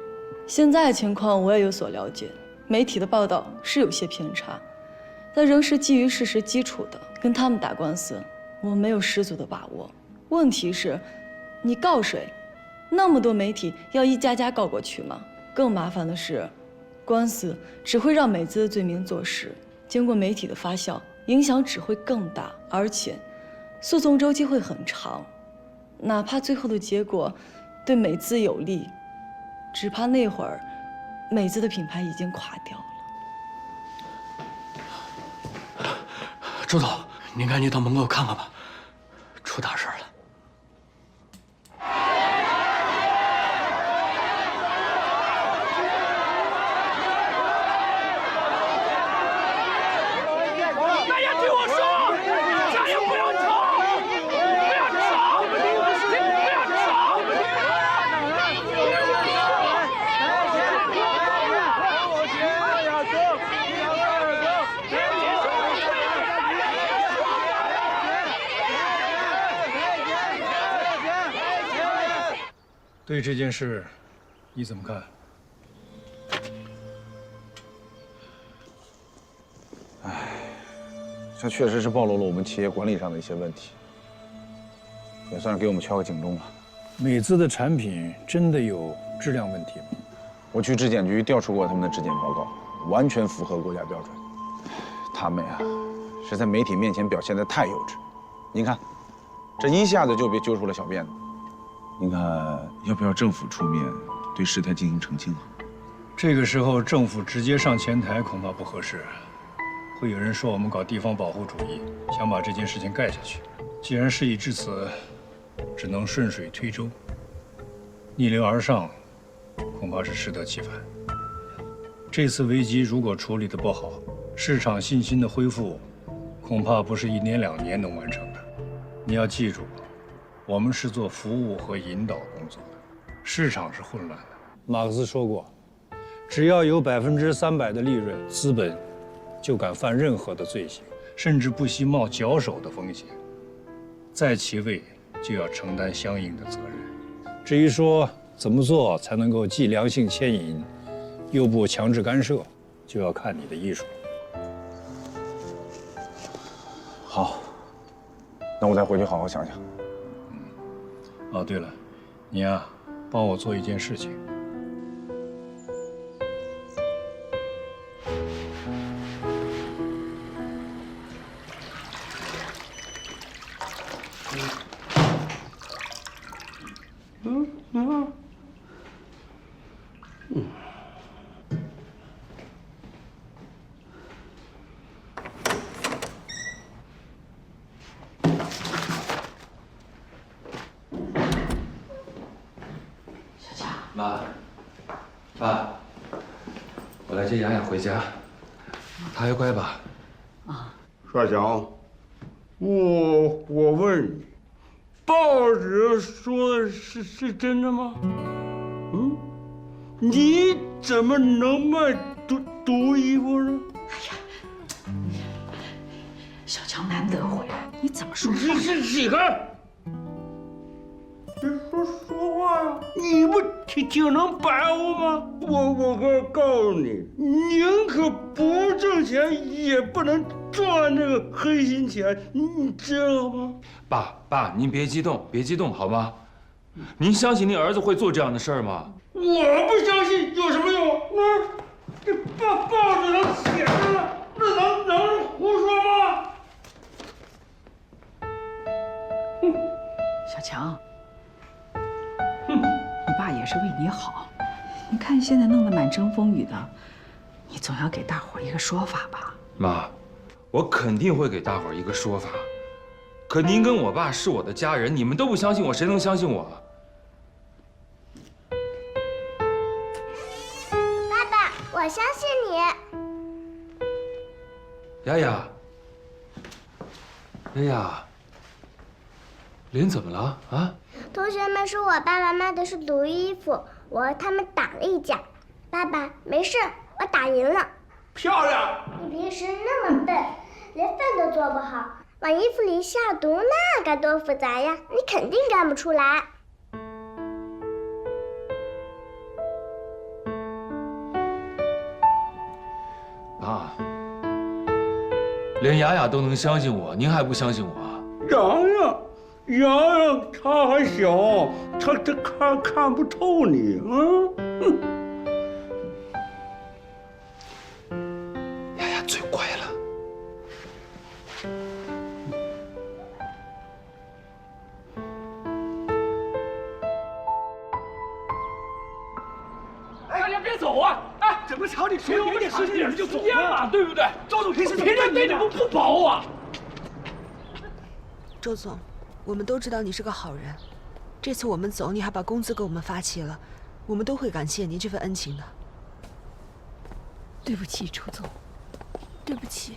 现在的情况我也有所了解，媒体的报道是有些偏差，但仍是基于事实基础的。跟他们打官司，我没有十足的把握。问题是，你告谁？那么多媒体要一家家告过去吗？更麻烦的是，官司只会让美姿的罪名坐实。经过媒体的发酵，影响只会更大，而且诉讼周期会很长。哪怕最后的结果对美姿有利，只怕那会儿美姿的品牌已经垮掉了。周总，您赶紧到门口看看吧，出大事了。对这件事，你怎么看？这确实是暴露了我们企业管理上的一些问题，也算是给我们敲个警钟吧。美姿的产品真的有质量问题吗？我去质检局调出过他们的质检报告，完全符合国家标准。他们呀，是在媒体面前表现得太幼稚。您看，这一下子就被揪出了小辫子。您看，要不要政府出面对事态进行澄清啊？这个时候政府直接上前台恐怕不合适，会有人说我们搞地方保护主义，想把这件事情盖下去。既然事已至此，只能顺水推舟，逆流而上，恐怕是适得其反。这次危机如果处理得不好，市场信心的恢复，恐怕不是1年2年能完成的。你要记住，我们是做服务和引导工作的，市场是混乱的。马克思说过，只要有300%的利润，资本就敢犯任何的罪行，甚至不惜冒绞手的风险。在其位，就要承担相应的责任。至于说怎么做才能够既良性牵引，又不强制干涉，就要看你的艺术。好，那我再回去好好想想。哦，对了，你呀，帮我做一件事情。妈，爸，我来接雅雅回家，她还乖吧？少强，我问你，报纸说的是真的吗？嗯，你怎么能卖毒衣服呢？小强难得回来，你怎么说话？你看，别说话呀！你不挺能白活吗？我告诉你，宁可不挣钱，也不能赚这个黑心钱，你知道吗？爸，您别激动，别激动，好吗？您相信您儿子会做这样的事儿吗？我不相信有什么用？那这报纸上写着呢，那能是胡说吗？小强，你爸也是为你好。你看现在弄得满城风雨的，你总要给大伙一个说法吧？妈，我肯定会给大伙儿一个说法。可您跟我爸是我的家人，你们都不相信我，谁能相信我？爸爸，我相信你。雅雅，脸怎么了啊？同学们说我爸爸卖的是毒衣服，我和他们打了一架。爸爸，没事，我打赢了。漂亮！你平时那么笨，连饭都做不好，往衣服里下毒，那该多复杂呀！你肯定干不出来。爸，连雅雅都能相信我，您还不相信我啊？洋洋他还小，他看不透你啊！雅雅最乖了。大家别走啊！哎，怎么朝你说有点事情就走嘛，对不对？周总平时对你不薄啊。周总，我们都知道你是个好人，这次我们走，你还把工资给我们发齐了，我们都会感谢您这份恩情的。对不起，周总，对不起。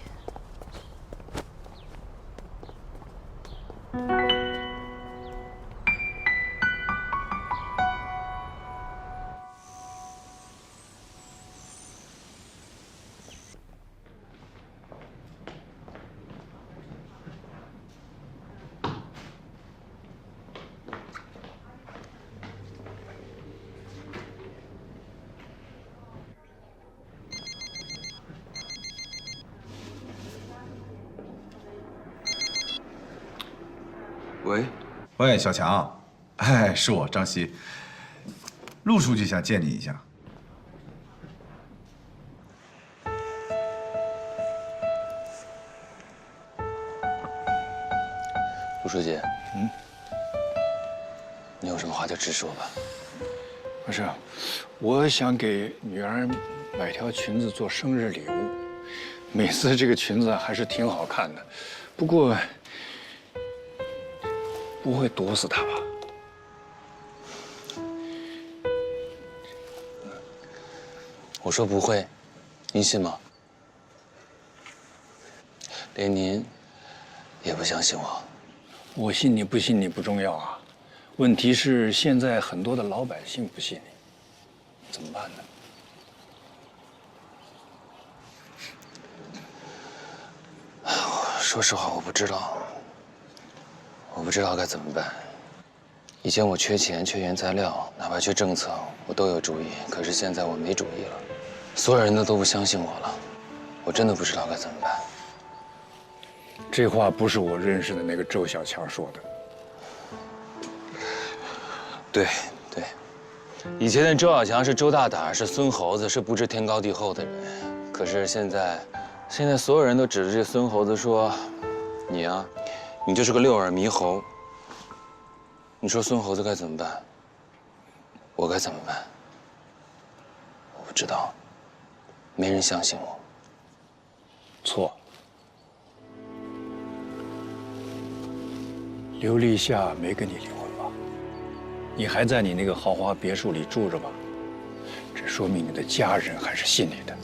喂，小强，哎，是我张希。陆书记想见你一下。陆书记，你有什么话就直说吧。不是，我想给女儿买条裙子做生日礼物。每次这个裙子还是挺好看的，不过不会毒死他吧？我说不会，您信吗？连您也不相信我。我信你不信你不重要啊，问题是现在很多的老百姓不信你，怎么办呢？说实话，我不知道该怎么办。以前我缺钱、缺原材料，哪怕缺政策，我都有主意。可是现在我没主意了，所有人都不相信我了，我真的不知道该怎么办。这话不是我认识的那个周小强说的。对，以前的周小强是周大胆，是孙猴子，是不知天高地厚的人。可是现在所有人都指着这孙猴子说：“你啊，你就是个六耳猕猴。”你说孙猴子该怎么办？我该怎么办？我不知道，没人相信我。错。刘立夏没跟你离婚吧？你还在你那个豪华别墅里住着吧？这说明你的家人还是信你的。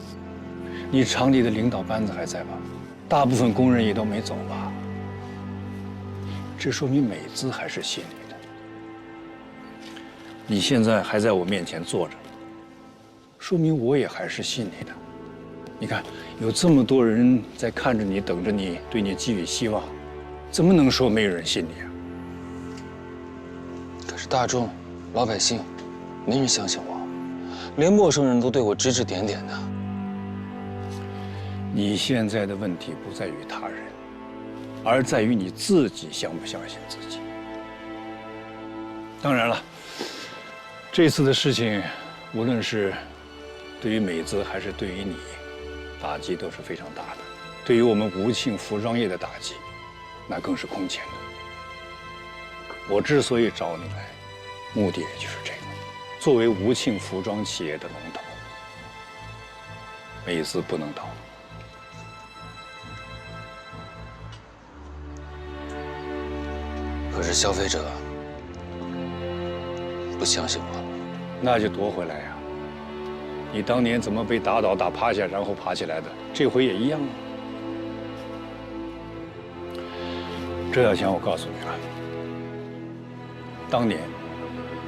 你厂里的领导班子还在吧？大部分工人也都没走吧？这说明美姿还是信你的。你现在还在我面前坐着，说明我也还是信你的。你看，有这么多人在看着你，等着你，对你寄予希望，怎么能说没有人信你啊？可是大众、老百姓，没人相信我，连陌生人都对我指指点点的。你现在的问题不在于他人，而在于你自己相不相信自己。当然了，这次的事情，无论是对于美姿还是对于你，打击都是非常大的。对于我们吴庆服装业的打击，那更是空前的。我之所以找你来，目的也就是这个。作为吴庆服装企业的龙头，美姿不能倒。可是消费者不相信我了，那就夺回来呀！你当年怎么被打倒、打趴下，然后爬起来的？这回也一样啊！周小强，我告诉你了，当年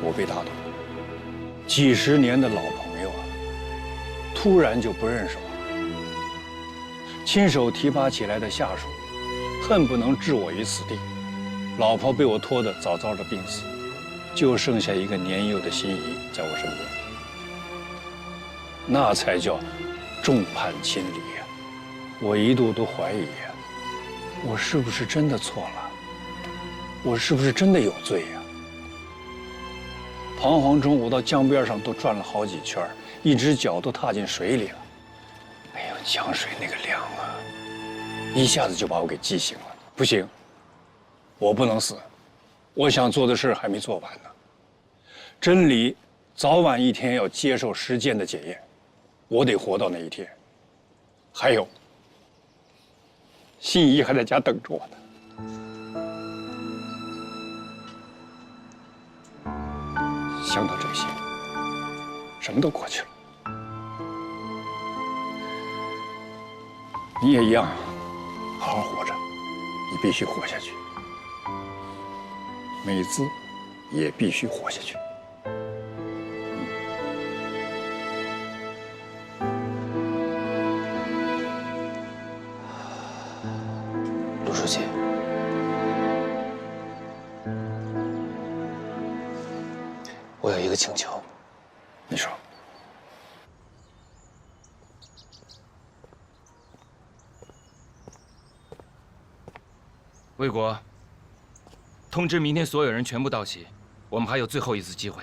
我被打倒，几十年的老朋友啊，突然就不认识我了。亲手提拔起来的下属，恨不能置我于死地。老婆被我拖得早早的病死，就剩下一个年幼的心仪在我身边，那才叫众叛亲离呀！我一度都怀疑呀，我是不是真的错了？我是不是真的有罪呀？彷徨中，我到江边上都转了好几圈，一只脚都踏进水里了。哎呦，江水那个凉啊，一下子就把我给激醒了。不行，我不能死，我想做的事还没做完呢。真理早晚一天要接受实践的检验，我得活到那一天。还有，心仪还在家等着我呢。想到这些，什么都过去了。你也一样，好好活着，你必须活下去。美姿也必须活下去。陆书记，我有一个请求。你说。魏国，通知明天所有人全部到齐，我们还有最后一次机会。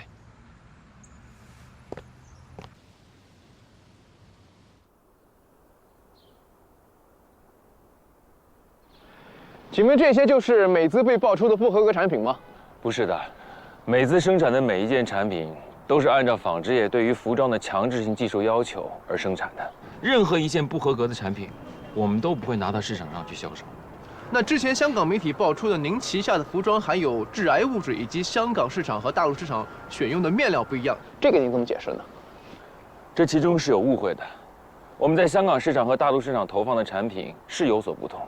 请问这些就是美姿被爆出的不合格产品吗？不是的，美姿生产的每一件产品都是按照纺织业对于服装的强制性技术要求而生产的。任何一件不合格的产品，我们都不会拿到市场上去销售。那之前香港媒体爆出的您旗下的服装含有致癌物质，以及香港市场和大陆市场选用的面料不一样，这个您怎么解释呢？这其中是有误会的。我们在香港市场和大陆市场投放的产品是有所不同，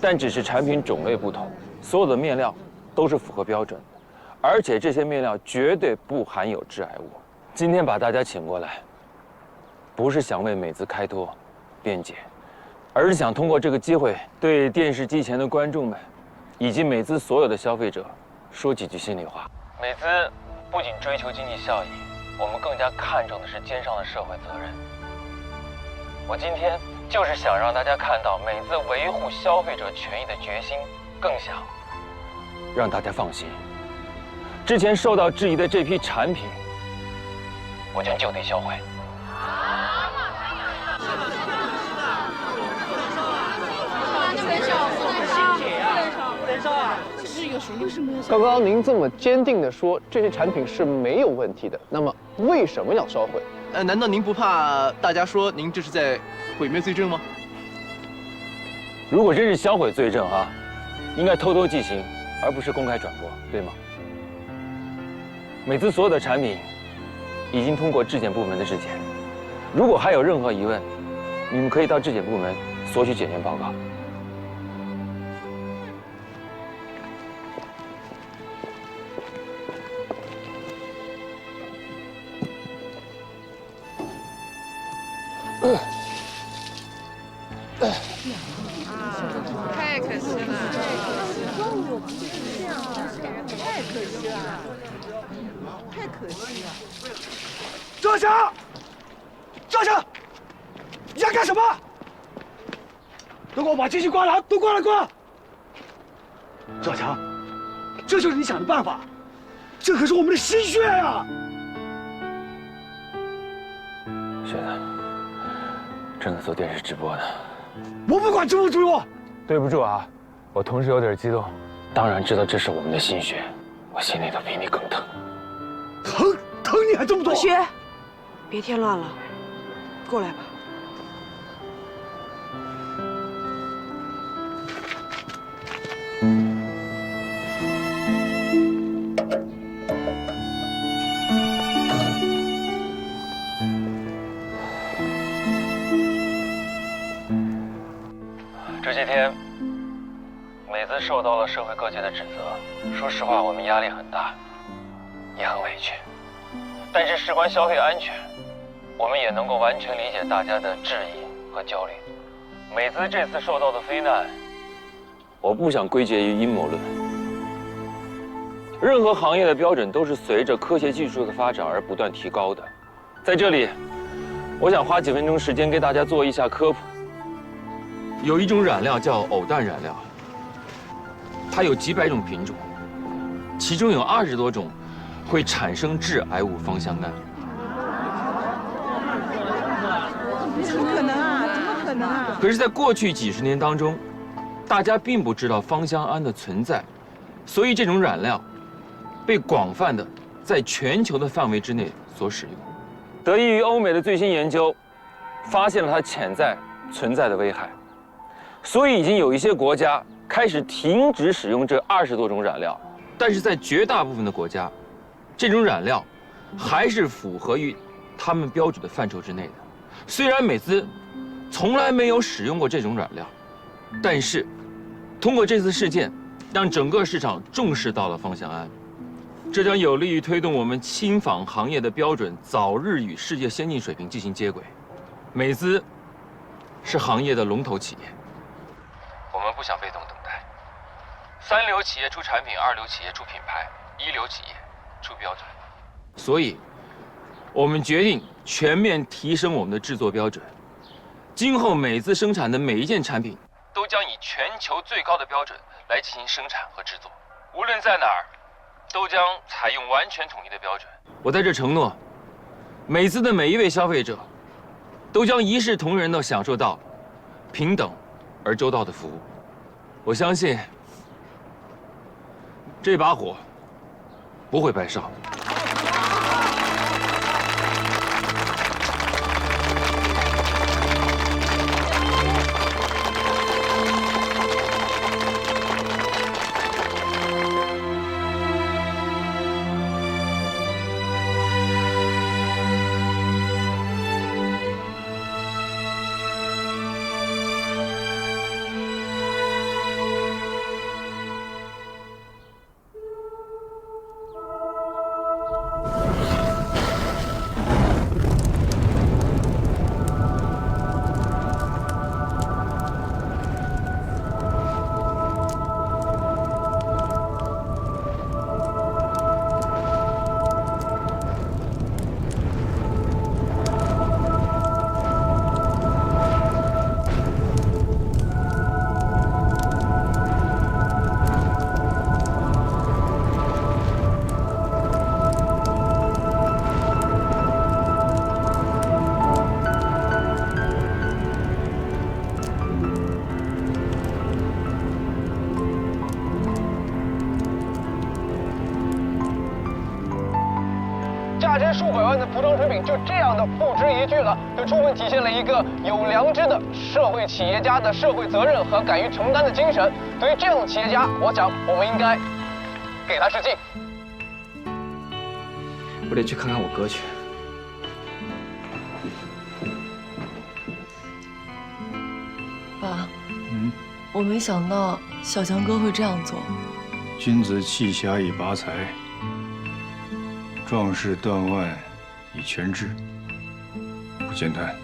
但只是产品种类不同，所有的面料都是符合标准的，而且这些面料绝对不含有致癌物。今天把大家请过来，不是想为美资开脱、辩解，而是想通过这个机会，对电视机前的观众们，以及美资所有的消费者，说几句心里话。美资不仅追求经济效益，我们更加看重的是肩上的社会责任。我今天就是想让大家看到美资维护消费者权益的决心，更想让大家放心，之前受到质疑的这批产品，我将就地销毁。刚刚您这么坚定地说这些产品是没有问题的，那么为什么要销毁？难道您不怕大家说您这是在毁灭罪证吗？如果真是销毁罪证啊，应该偷偷进行，而不是公开转播，对吗？美资所有的产品已经通过质检部门的质检，如果还有任何疑问，你们可以到质检部门索取检验报告。太可惜了，太可惜了，太可惜了！赵强，赵强，你想干什么？都给我把机器关了，都关了，关！赵强，这就是你想的办法？这可是我们的心血呀！学子，正在做电视直播呢。我不管直不直播。对不住啊，我同时有点激动。当然知道这是我们的心血，我心里头比你更疼。疼你还这么多？同学，别添乱了，过来吧。这些天，美资受到了社会各界的指责。说实话，我们压力很大，也很委屈。但是事关消费安全，我们也能够完全理解大家的质疑和焦虑。美资这次受到的非难，我不想归结于阴谋论。任何行业的标准都是随着科学技术的发展而不断提高的。在这里，我想花几分钟时间给大家做一下科普。有一种染料叫偶氮染料，它有几百种品种，其中有20多种会产生致癌物芳香胺。怎么可能啊？怎么可能啊？可是，在过去几十年当中，大家并不知道芳香胺的存在，所以这种染料被广泛的在全球的范围之内所使用。得益于欧美的最新研究，发现了它潜在存在的危害。所以已经有一些国家开始停止使用这20多种染料，但是在绝大部分的国家，这种染料还是符合于他们标准的范畴之内的。虽然美资从来没有使用过这种染料，但是通过这次事件，让整个市场重视到了芳香胺，这将有利于推动我们轻纺行业的标准早日与世界先进水平进行接轨。美资是行业的龙头企业。我们不想被动等待，3流企业出产品，2流企业出品牌，1流企业出标准。所以，我们决定全面提升我们的制作标准。今后美资生产的每一件产品，都将以全球最高的标准来进行生产和制作。无论在哪儿，都将采用完全统一的标准。我在这承诺，美资的每一位消费者，都将一视同仁地享受到平等而周到的服务。我相信这把火不会白烧。数百万的服装成品就这样的付之一炬了，这充分体现了一个有良知的社会企业家的社会责任和敢于承担的精神。对于这样的企业家，我想我们应该给他致敬。我得去看看我哥去。爸，我没想到小强哥会这样做。君子弃侠以拔才，壮士断腕以全志，不简单。